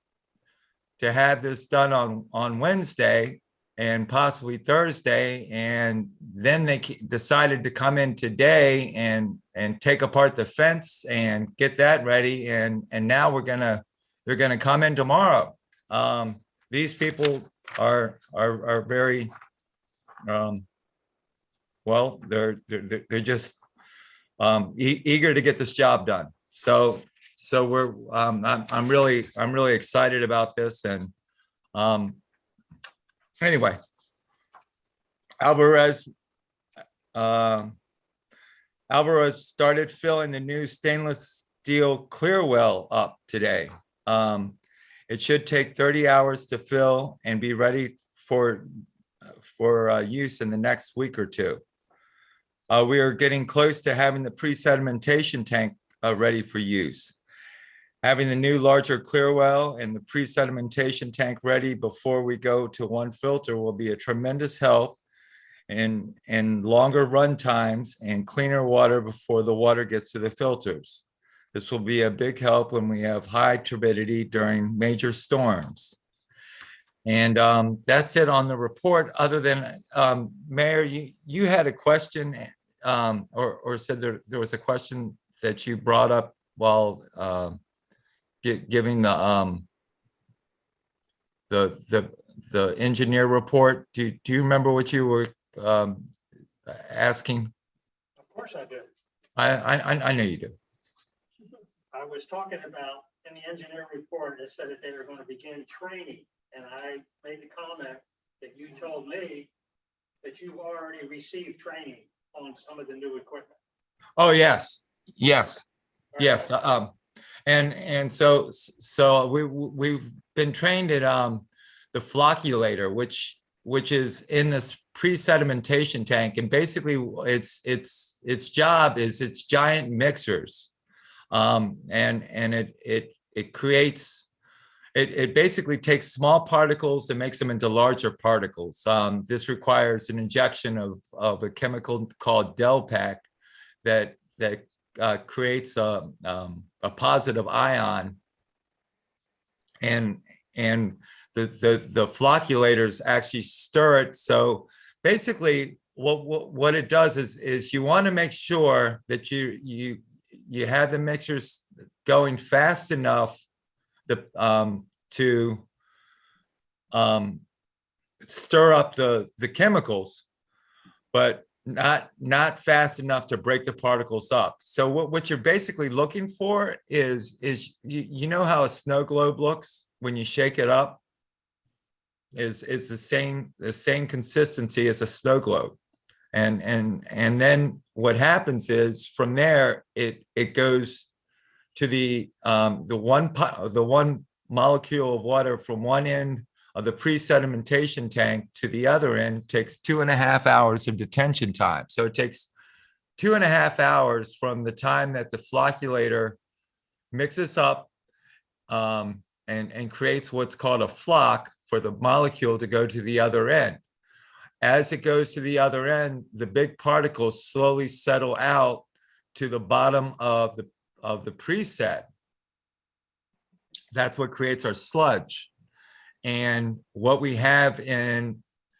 to have this done on Wednesday and possibly Thursday. And then they decided to come in today and take apart the fence and get that ready. And now they're gonna come in tomorrow. These people are very, well, they're just eager to get this job done. So we're I'm really excited about this. And anyway, Alvarez started filling the new stainless steel clear well up today. It should take 30 hours to fill and be ready for use in the next week or 2. We are getting close to having the pre-sedimentation tank ready for use. Having the new larger clear well and the pre-sedimentation tank ready before we go to 1 filter will be a tremendous help in longer run times and cleaner water before the water gets to the filters. This will be a big help when we have high turbidity during major storms. And that's it on the report. Other than Mayor, you had a question or said there was a question that you brought up while giving the engineer report. Do you remember what you were asking? Of course I do. I know you do. I was talking about in the engineer report, it said that they were going to begin training. And I made the comment that you told me that you've already received training on some of the new equipment? Oh, yes, yes. Yes, and so we've been trained at the flocculator, which is in this pre-sedimentation tank, and basically its job is it's giant mixers, and it creates it basically takes small particles and makes them into larger particles. This requires an injection of a chemical called Delpac that creates a positive ion, and the flocculators actually stir it. So basically, what it does is you want to make sure that you have the mixers going fast enough to stir up the chemicals, but not fast enough to break the particles up. So what you're basically looking for is you know how a snow globe looks when you shake it up, is the same consistency as a snow globe. And then what happens is from there it goes to the one molecule of water from one end of the pre-sedimentation tank to the other end takes 2.5 hours of detention time. So it takes 2.5 hours from the time that the flocculator mixes up and creates what's called a flock for the molecule to go to the other end. As it goes to the other end, the big particles slowly settle out to the bottom of the preset. That's what creates our sludge. And what we have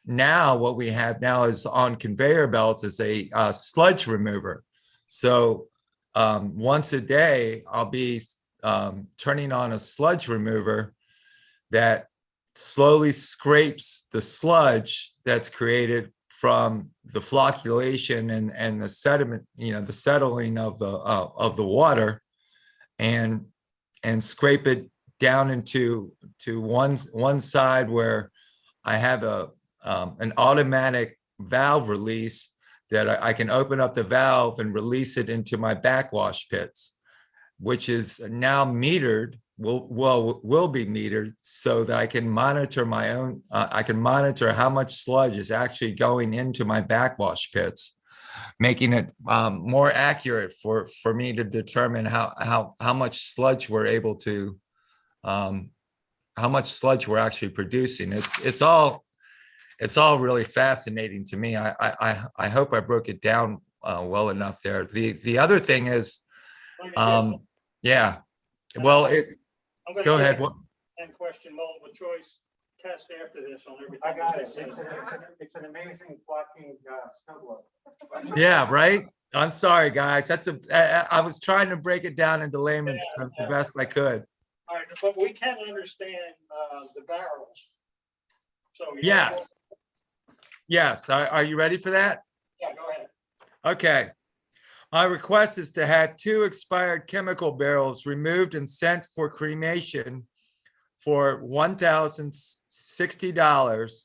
now is on conveyor belts is a sludge remover. So once a day, I'll be turning on a sludge remover that slowly scrapes the sludge that's created from the flocculation and the sediment, the settling of the water, and scrape it down into one side where I have an automatic valve release that I can open up the valve and release it into my backwash pits, which is now metered, will be metered, so that I can monitor my own, I can monitor how much sludge is actually going into my backwash pits, making it more accurate for me to determine how much sludge we're able to, how much sludge we're actually producing. It's all really fascinating to me. I hope I broke it down well enough there. The other thing is, yeah, well, I'm gonna go do ahead. a 10-question multiple choice test after this on everything. I got you it. said. It's an amazing flocking snow globe. Yeah, right. I'm sorry, guys. I was trying to break it down into layman's terms the best I could. All right, but we can understand the barrels. So. Yes. Yes. Are you ready for that? Yeah, go ahead. Okay. My request is to have 2 expired chemical barrels removed and sent for cremation for $1,060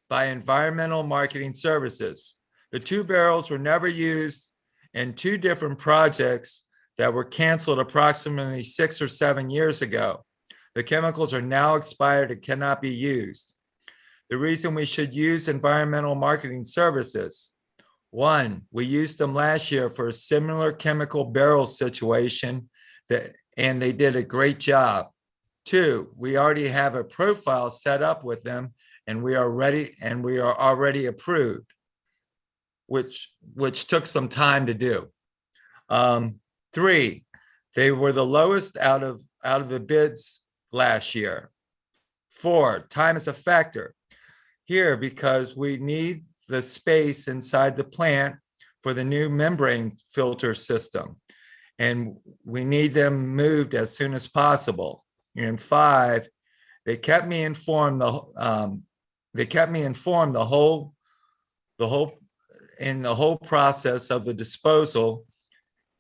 by Environmental Marketing Services. The 2 barrels were never used in 2 different projects that were canceled approximately 6 or 7 years ago. The chemicals are now expired and cannot be used. The reason we should use Environmental Marketing Services: 1, we used them last year for a similar chemical barrel situation and they did a great job. 2, we already have a profile set up with them and we are already approved, which took some time to do. 3, they were the lowest out of the bids last year. 4, time is a factor here because we need the space inside the plant for the new membrane filter system, and we need them moved as soon as possible. And 5, they kept me informed the whole process of the disposal,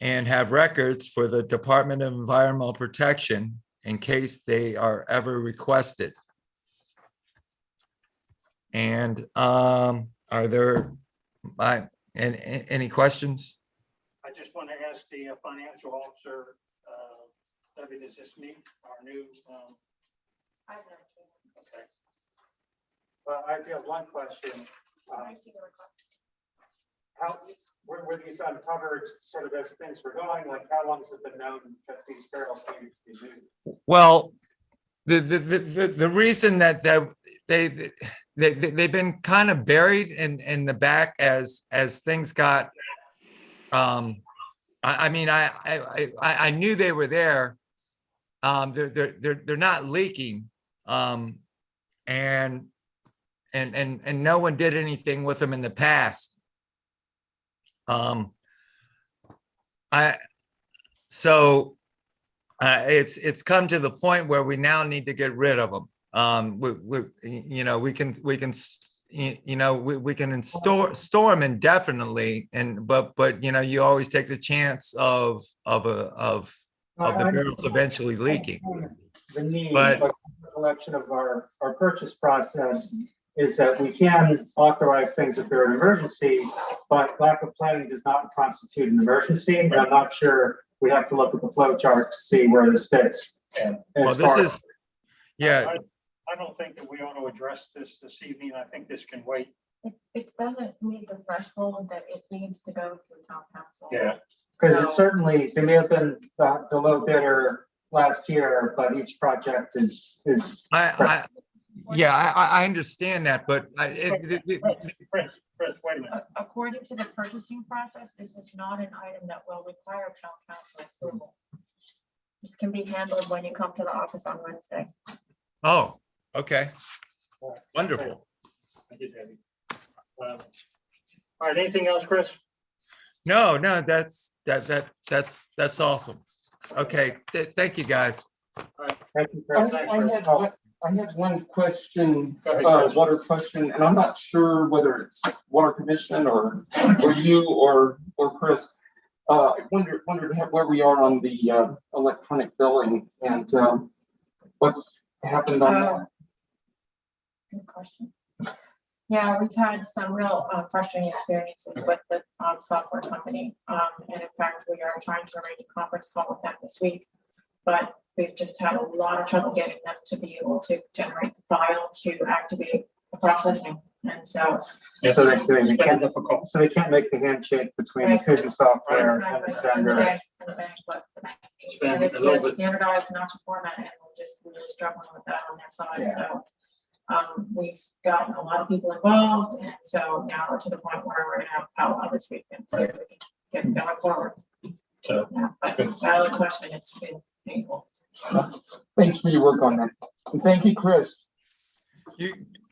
and have records for the Department of Environmental Protection in case they are ever requested. And are there, And any questions? I just want to ask the financial officer, Debbie, does this meet our new, okay. I do have one question. How, were these uncovered sort of as things were going? Like, how long has it been known that these barrels needed to be moved? Well, the reason that they've been kind of buried in the back as things got, I mean, I knew they were there. They're not leaking. And no one did anything with them in the past. It's come to the point where we now need to get rid of them. We can store them indefinitely, but you always take the chance of the barrels eventually leaking. The need, But- but collection of our purchase process is that we can authorize things if they're an emergency, but lack of planning does not constitute an emergency. And I'm not sure, we have to look at the flow chart to see where this fits. Well, this is, yeah, I don't think that we ought to address this evening. I think this can wait. It doesn't meet the threshold that it needs to go through town council. Yeah. Because it certainly, they may have been the low bidder last year, but each project is. I understand that, but Chris, wait a minute. According to the purchasing process, this is not an item that will require town council approval. This can be handled when you come to the office on Wednesday. oh, okay, wonderful. I did, Debbie. All right, anything else, Chris? No, that's awesome. Okay, thank you, guys. Thank you, Chris. I had one question, Go ahead, Chris. water question, and I'm not sure whether it's Water Commission or you or Chris. I wondered where we are on the electronic billing and what's happened on that. Good question. Yeah, we've had some real frustrating experiences with the software company. And in fact, we are trying to arrange a conference call with them this week. But we've just had a lot of trouble getting them to be able to generate the file to activate the processing. And so. So they say they It's been can't, difficult. so they can't make the handshake between the Fusion software and this vendor. And the bank, but the bank It's been said a it's little just bit- standardized, not to format, and we're just really struggling with that on their side. Yeah. So we've gotten a lot of people involved, and so now we're to the point where we're gonna have powwow this weekend, so we can get going forward. So, Yeah, but valid question, it's been painful. Thanks for your work on that. And thank you, Chris.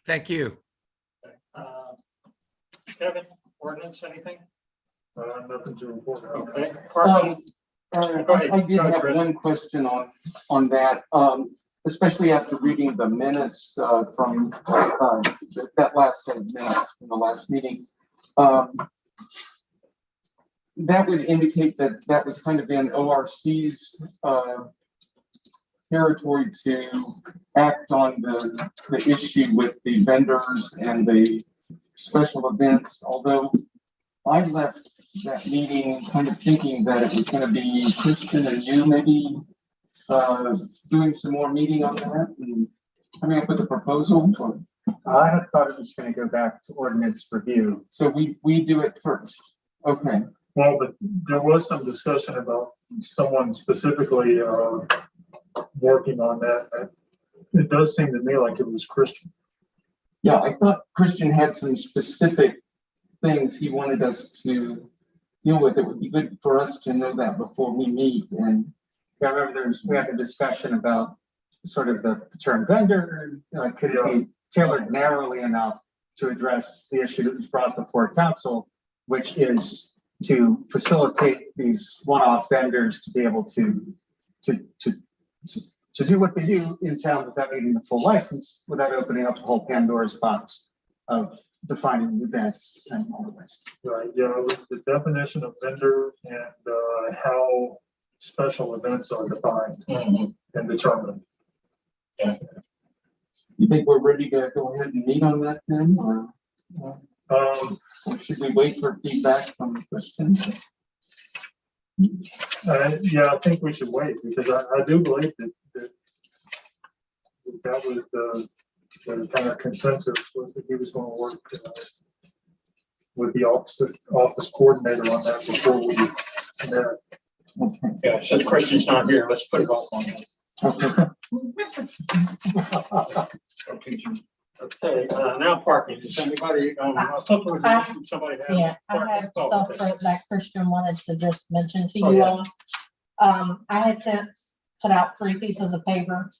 Thank you. Kevin, ordinance, anything? Nothing to report. Okay. Parking? Go ahead. I did Go ahead, have Chris. one question on that, especially after reading the minutes from that last set of minutes from the last meeting. That would indicate that that was kind of in ORC's territory to act on the issue with the vendors and the special events, although I left that meeting kind of thinking that it was going to be Christian and you maybe doing some more meeting on that and coming up with a proposal. I had thought it was going to go back to ordinance review. So we do it first. Okay. Well, but there was some discussion about someone specifically working on that. It does seem to me like it was Christian. Yeah, I thought Christian had some specific things he wanted us to deal with. It would be good for us to know that before we meet. And I remember we had a discussion about sort of the term vendor, could it be tailored narrowly enough to address the issue that was brought before council, which is to facilitate these one-off vendors to be able to do what they do in town without needing the full license, without opening up the whole Pandora's box of defining events and all the rest. Right, yeah, it was the definition of vendor and how special events are defined and determined. you think we're ready to go ahead and meet on that then, or? Should we wait for feedback from Christian? Yeah, I think we should wait because I do believe that was the kind of consensus was that he was going to work with the office coordinator on that before we met. Yeah, since Christian's not here, let's put it off on him. Okay, now parking. Does anybody, somebody have? Yeah, I have Oh, stuff okay. that Christian wanted to just mention to you all. I had put out 3 pieces of paper.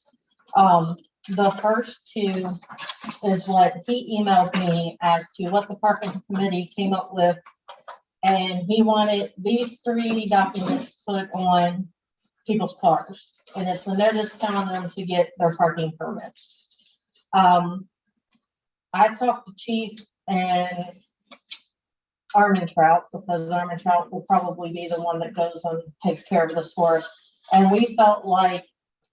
The first 2 is what he emailed me as to what the parking committee came up with. And he wanted these 3 documents put on people's cars. And it's a notice telling them to get their parking permits. I talked to Chief and Armentrout because Armentrout will probably be the one that goes and takes care of this for us. And we felt like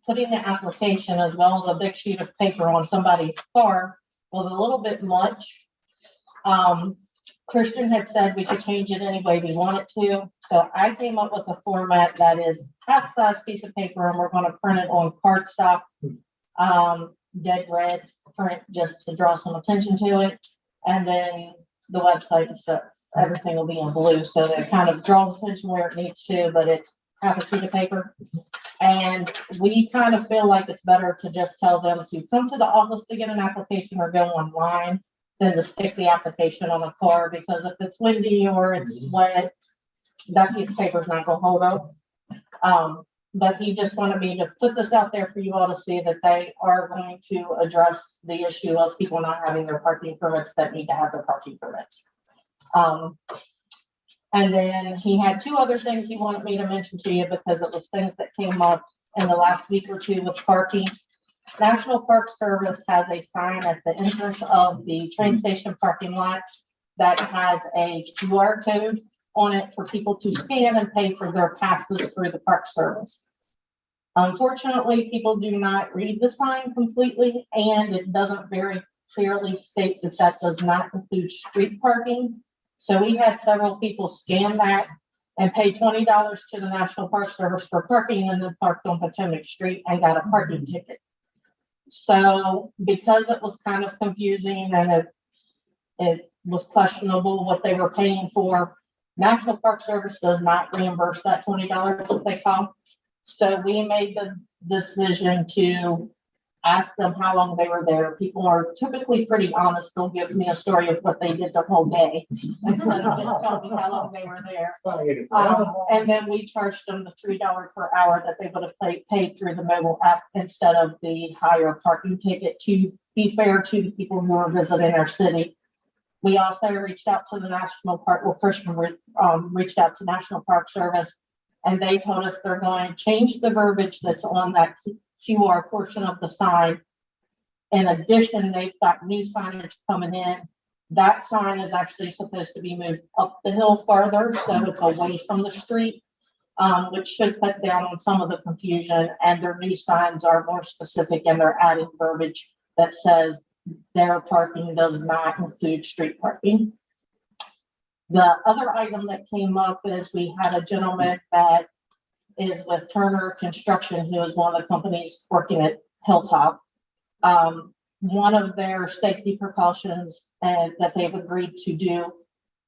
putting the application as well as a big sheet of paper on somebody's car was a little bit much. Christian had said we could change it any way we wanted to. So I came up with a format that is half-size piece of paper and we're going to print it on cardstock, dead red print just to draw some attention to it. And then the website and stuff, everything will be in blue. So that it kind of draws attention where it needs to, but it's half a sheet of paper. And we kind of feel like it's better to just tell them to come to the office to get an application or go online than to stick the application on a car, because if it's windy or it's wet, that piece of paper is not going to hold up. But he just wanted me to put this out there for you all to see that they are going to address the issue of people not having their parking permits that need to have their parking permits. And then he had 2 other things he wanted me to mention to you because it was things that came up in the last week or 2 with parking. National Park Service has a sign at the entrance of the train station parking lot that has a QR code on it for people to scan and pay for their passes through the Park Service. Unfortunately, people do not read the sign completely, and it doesn't very clearly state that that does not include street parking. So we had several people scan that and pay $20 to the National Park Service for parking and then parked on Potomac Street and got a parking ticket. So because it was kind of confusing and it was questionable what they were paying for, National Park Service does not reimburse that $20 that they call. So we made the decision to ask them how long they were there. People are typically pretty honest. They'll give me a story of what they did the whole day instead of just telling me how long they were there. And then we charged them the $3 per hour that they would have paid through the mobile app instead of the higher parking ticket to be fair to the people who are visiting our city. We also reached out to the National Park, well, Christian reached out to National Park Service, and they told us they're going to change the verbiage that's on that QR portion of the sign. In addition, they've got new signage coming in. That sign is actually supposed to be moved up the hill farther, so it's away from the street, which should cut down on some of the confusion. And their new signs are more specific, and they're adding verbiage that says their parking does not include street parking. The other item that came up is we had a gentleman that is with Turner Construction, who is one of the companies working at Hilltop. One of their safety precautions and that they've agreed to do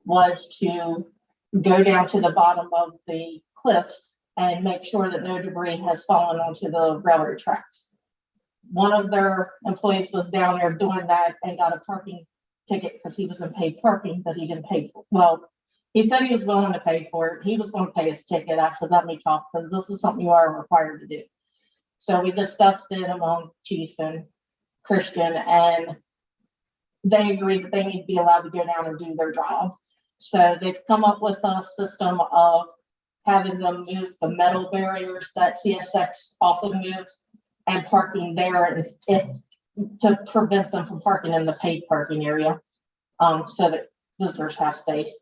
was to go down to the bottom of the cliffs and make sure that no debris has fallen onto the railroad tracks. One of their employees was down there doing that and got a parking ticket because he was in paid parking, but he didn't pay for it. Well, he said he was willing to pay for it. He was going to pay his ticket. I said, let me talk, because this is something you are required to do. So we discussed it among Chief and Christian, and they agreed that they need to be allowed to go down and do their job. So they've come up with a system of having them move the metal barriers that CSX often moves and parking there if to prevent them from parking in the paid parking area, so that visitors have space.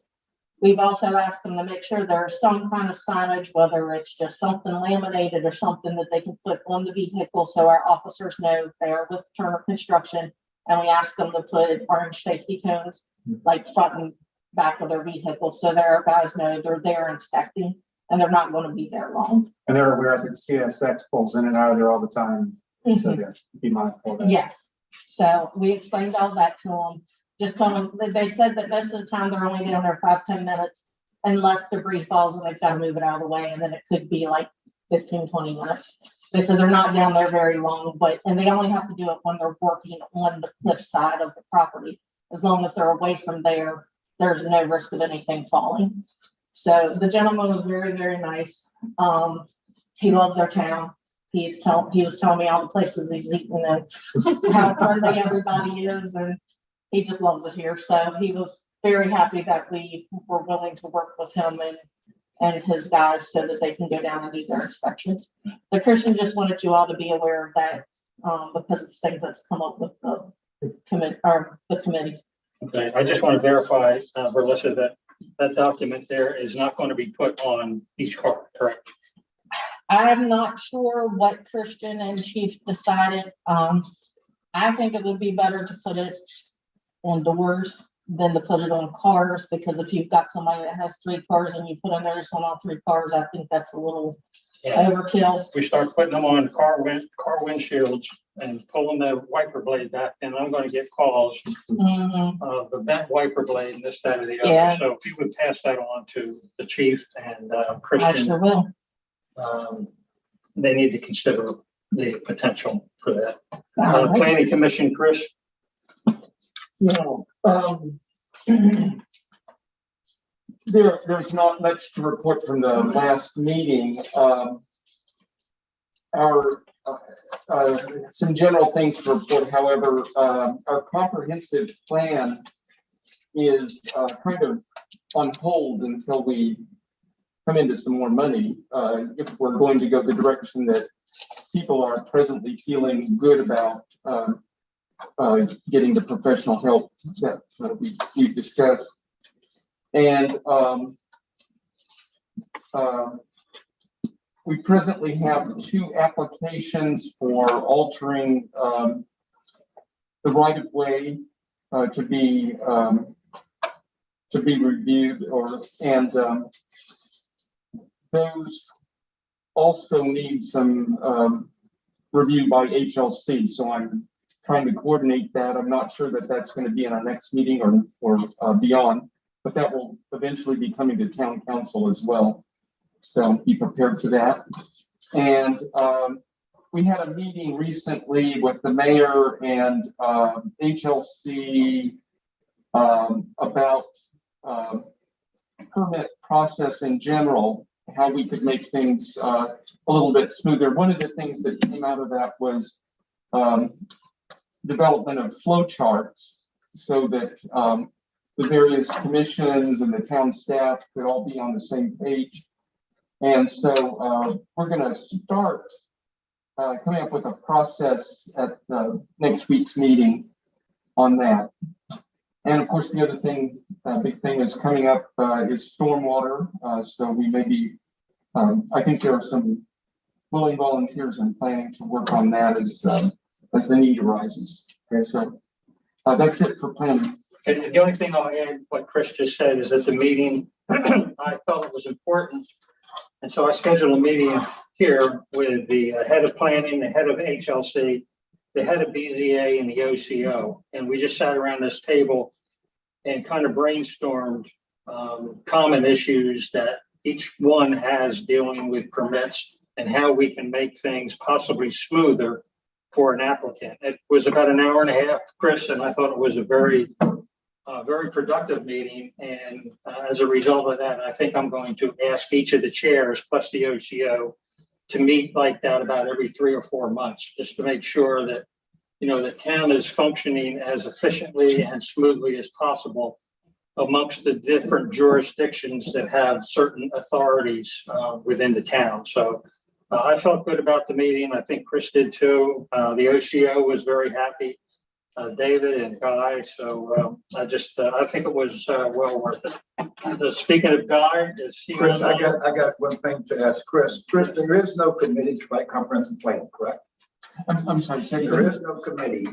We've also asked them to make sure there's some kind of signage, whether it's just something laminated or something that they can put on the vehicle so our officers know they are with Turner Construction And we asked them to put orange safety cones, like front and back of their vehicle, so their guys know they're there inspecting and they're not going to be there long. And they're aware that CSX pulls in and out of there all the time, so they're be mindful of that. Yes, so we explained all that to them. Just told them, they said that most of the time they're only down there 5-10 minutes unless debris falls and they've got to move it out of the way, and then it could be like 15-20 minutes. They said they're not down there very long, and they only have to do it when they're working on the cliff side of the property. As long as they're away from there, there's no risk of anything falling. So the gentleman was very, very nice. He loves our town. He was telling me all the places he's eaten and how friendly everybody is, and he just loves it here. So he was very happy that we were willing to work with him and his guys so that they can go down and do their inspections. The Christian just wanted you all to be aware of that, because it's things that's come up with the committee. Okay, I just want to verify, Verlissa, that document there is not going to be put on each car, correct? I'm not sure what Christian and Chief decided. I think it would be better to put it on doors than to put it on cars, because if you've got somebody that has 3 cars and you put a notice on all 3 cars, I think that's a little overkill. We start putting them on car windshields and pulling the wiper blade back, and I'm going to get calls of the bent wiper blade and this, that, or the other. Yeah. So if you would pass that on to the chief and I Christian, sure will. they need to consider the potential for that. All right. Planning Commission, Chris? There's not much to report from the last meeting. Some general things to report, however, our comprehensive plan is kind of on hold until we come into some more money. If we're going to go the direction that people are presently feeling good about getting the professional help that we've discussed. And we presently have 2 applications for altering the right of way to be reviewed, and those also need some review by HLC. So I'm trying to coordinate that. I'm not sure that that's going to be in our next meeting or beyond, but that will eventually be coming to town council as well. So be prepared for that. And we had a meeting recently with the mayor and HLC about permit process in general, how we could make things a little bit smoother. One of the things that came out of that was development of flow charts so that the various commissions and the town staff could all be on the same page. And so we're going to start coming up with a process at next week's meeting on that. And of course, the other thing, big thing is coming up is stormwater. So we may be, I think there are some willing volunteers in planning to work on that as the need arises. Okay, so that's it for planning. And the only thing I'll add, what Chris just said, is that the meeting, I felt it was important. And so I scheduled a meeting here with the head of planning, the head of HLC, the head of BZA, and the OCO. And we just sat around this table and kind of brainstormed common issues that each one has dealing with permits and how we can make things possibly smoother for an applicant. It was about an hour and a half, Chris, and I thought it was a very productive meeting. And as a result of that, I think I'm going to ask each of the chairs plus the OCO to meet like that about every 3 or 4 months, just to make sure that, you know, the town is functioning as efficiently and smoothly as possible amongst the different jurisdictions that have certain authorities within the town. So I felt good about the meeting. I think Chris did too. The OCO was very happy, David and Guy. So I think it was well worth it. Speaking of Guy, is he? Chris, I got one thing to ask Chris. Chris, there is no committee to write comprehensive plan, correct? I'm sorry, say There again. is no committee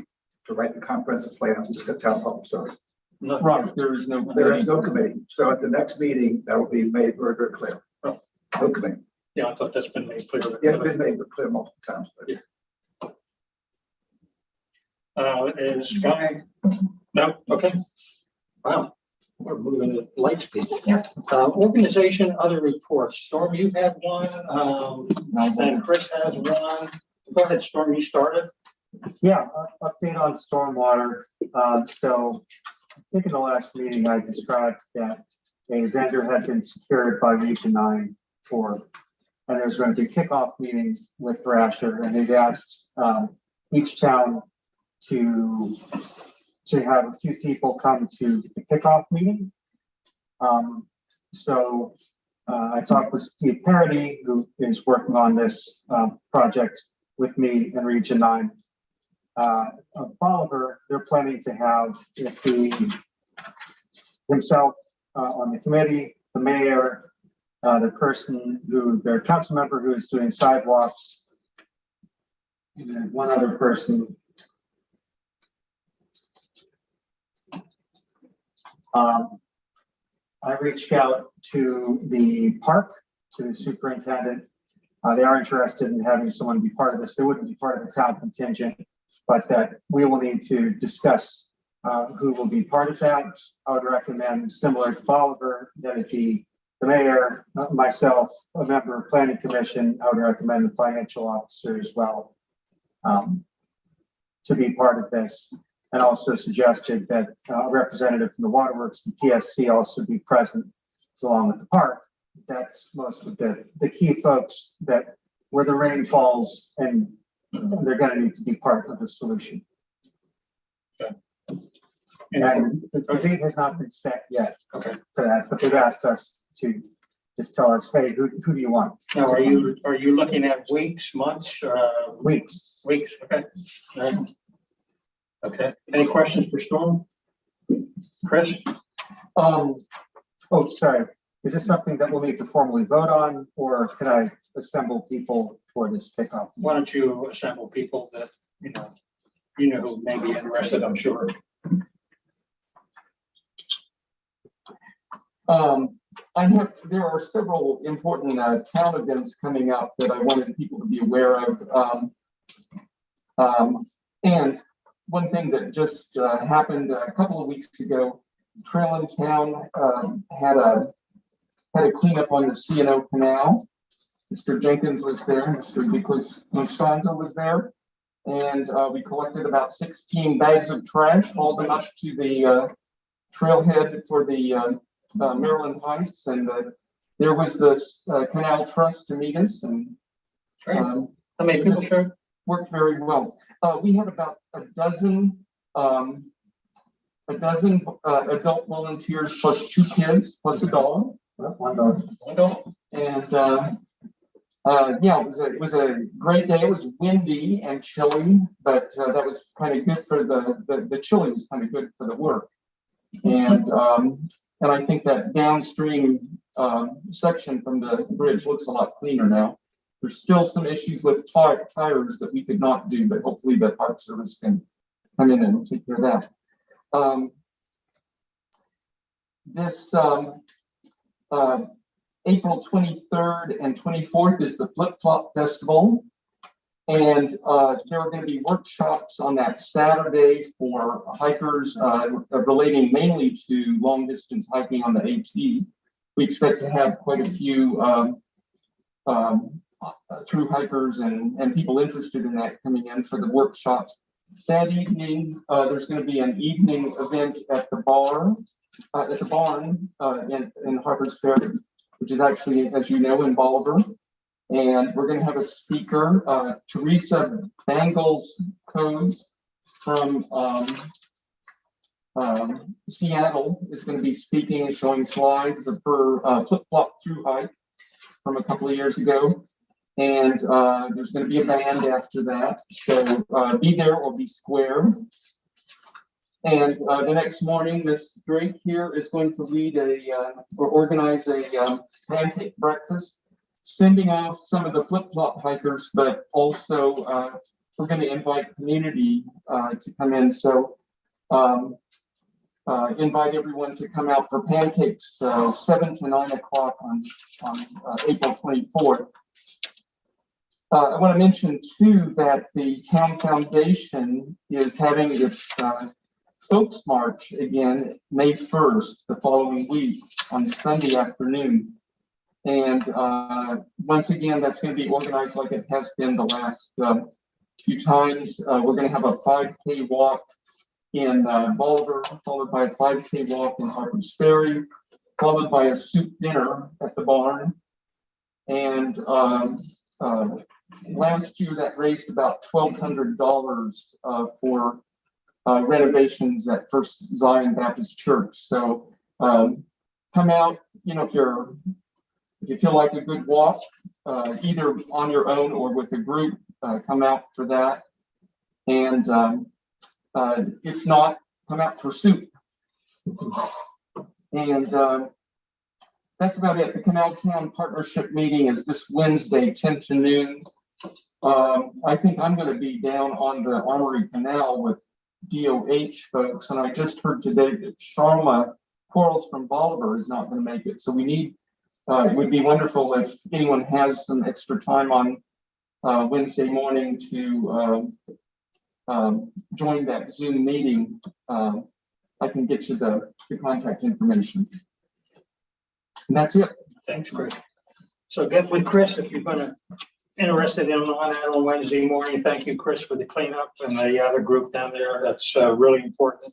to write the comprehensive plan to set town public service. Right, there is no. There is no committee. So at the next meeting, that will be made very, very clear. Oh. No committee. Yeah, I thought that's been made clear. Yeah, it's been made clear multiple times. but- Yeah. Is Guy? No, okay. Wow, we're moving at light speed. Yep. Organization, other reports. Storm, you had one, and Chris has one. Go ahead, Storm, you started. Yeah, update on stormwater. So I think in the last meeting, I described that a vendor had been secured by Region 9 and there's going to be a kickoff meeting with Thrasher, and they've asked each town to have a few people come to the kickoff meeting. So I talked with Steve Parody, who is working on this project with me and Region 9. Bolivar, they're planning to have himself on the committee, the mayor, their council member who is doing sidewalks, and then one other person. I reached out to the park, to the superintendent. They are interested in having someone be part of this. They wouldn't be part of the town contingent, but that we will need to discuss who will be part of that. I would recommend, similar to Bolivar, that it be the mayor, myself, a member of planning commission. I would recommend the financial officer as well to be part of this, and also suggested that a representative from the waterworks and PSC also be present along with the park. That's most of the key folks that where the rain falls, and they're going to need to be part of the solution. And the date has not been set yet. Okay. For that, but they've asked us to just tell us, hey, who do you want? Now, are you looking at weeks, months, Weeks. weeks? Okay. All right. Okay. Any questions for Storm? Chris? Oh, sorry. Is this something that we'll need to formally vote on, or can I assemble people for this kickoff? Why don't you assemble people that, you know who may be interested, I'm sure. There are several important town events coming up that I wanted people to be aware of. And one thing that just happened a couple of weeks ago, Trail in Town had a cleanup on the C&O Canal. Mr. Jenkins was there, Mr. Nicholas Constanza was there, and we collected about 16 bags of trash, hauled them up to the trailhead for the Maryland Heights, and there was this Canal Trust to meet us, and How many people showed? worked very well. We had about a dozen adult volunteers plus 2 kids plus a dog. One dog. And yeah, it was a great day. It was windy and chilly, but that was kind of good for the chilly was kind of good for the work. And I think that downstream section from the bridge looks a lot cleaner now. There's still some issues with tires that we could not do, but hopefully the Park Service can come in and take care of that. This April 23rd and 24th is the Flip Flop Festival. And there are going to be workshops on that Saturday for hikers relating mainly to long distance hiking on the AT. We expect to have quite a few through hikers and people interested in that coming in for the workshops. That evening, there's going to be an evening event at the barn in Harper's Ferry, which is actually, as you know, in Bolivar. And we're going to have a speaker, Teresa Bangles Codes from Seattle is going to be speaking and showing slides of her flip-flop through hike from a couple of years ago. And there's going to be a band after that. So be there or be square. And the next morning, Miss Drake here is going to lead or organize a pancake breakfast, sending off some of the flip-flop hikers, but also we're going to invite community to come in. So invite everyone to come out for pancakes 7 to 9 o'clock on April 24th. I want to mention too that the Town Foundation is having its Folks March again May 1st, the following week on Sunday afternoon. And once again, that's going to be organized like it has been the last few times. We're going to have a 5K walk in Bolivar, followed by a 5K walk in Harpers Ferry, followed by a soup dinner at the barn. And last year that raised about $1,200 for renovations at First Zion Baptist Church. So come out, if you feel like a good walk, either on your own or with a group, come out for that. And if not, come out for soup. And that's about it. The Canal Town Partnership meeting is this Wednesday, 10 to noon. I think I'm going to be down on the Armory Canal with DOH folks, and I just heard today that Sharma Quarles from Bolivar is not going to make it. So we need, it would be wonderful if anyone has some extra time on Wednesday morning to join that Zoom meeting. I can get you the contact information. And that's it. Thanks, Chris. So get with Chris if you're interested in on that on Wednesday morning. Thank you, Chris, for the cleanup and the other group down there. That's really important.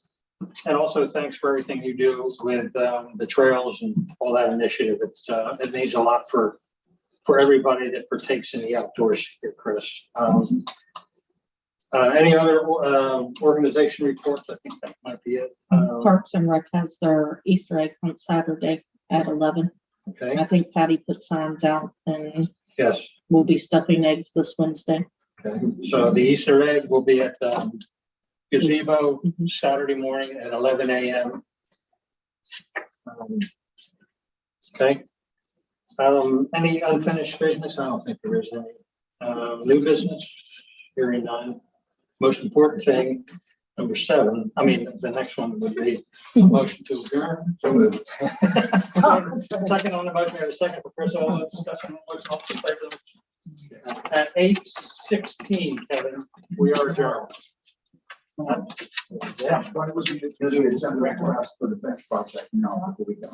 And also thanks for everything you do with the trails and all that initiative. It means a lot for everybody that partakes in the outdoors here, Chris. Any other organization reports? I think that might be it. Parks and Rec has their Easter egg hunt Saturday at 11. Okay. I think Patty put signs out, and Yes. we'll be stuffing eggs this Wednesday. Okay. So the Easter egg will be at the gazebo Saturday morning at 11 a.m. Okay. Any unfinished business? I don't think there is any. New business? Hearing none. Most important thing, number 7. I mean, the next one would be a motion to adjourn. So moved. Second on the motion, we have a second for Chris. All discussion. At 8:16, Kevin, we are adjourned. Yeah, but it was, it was for the bench project, before we go.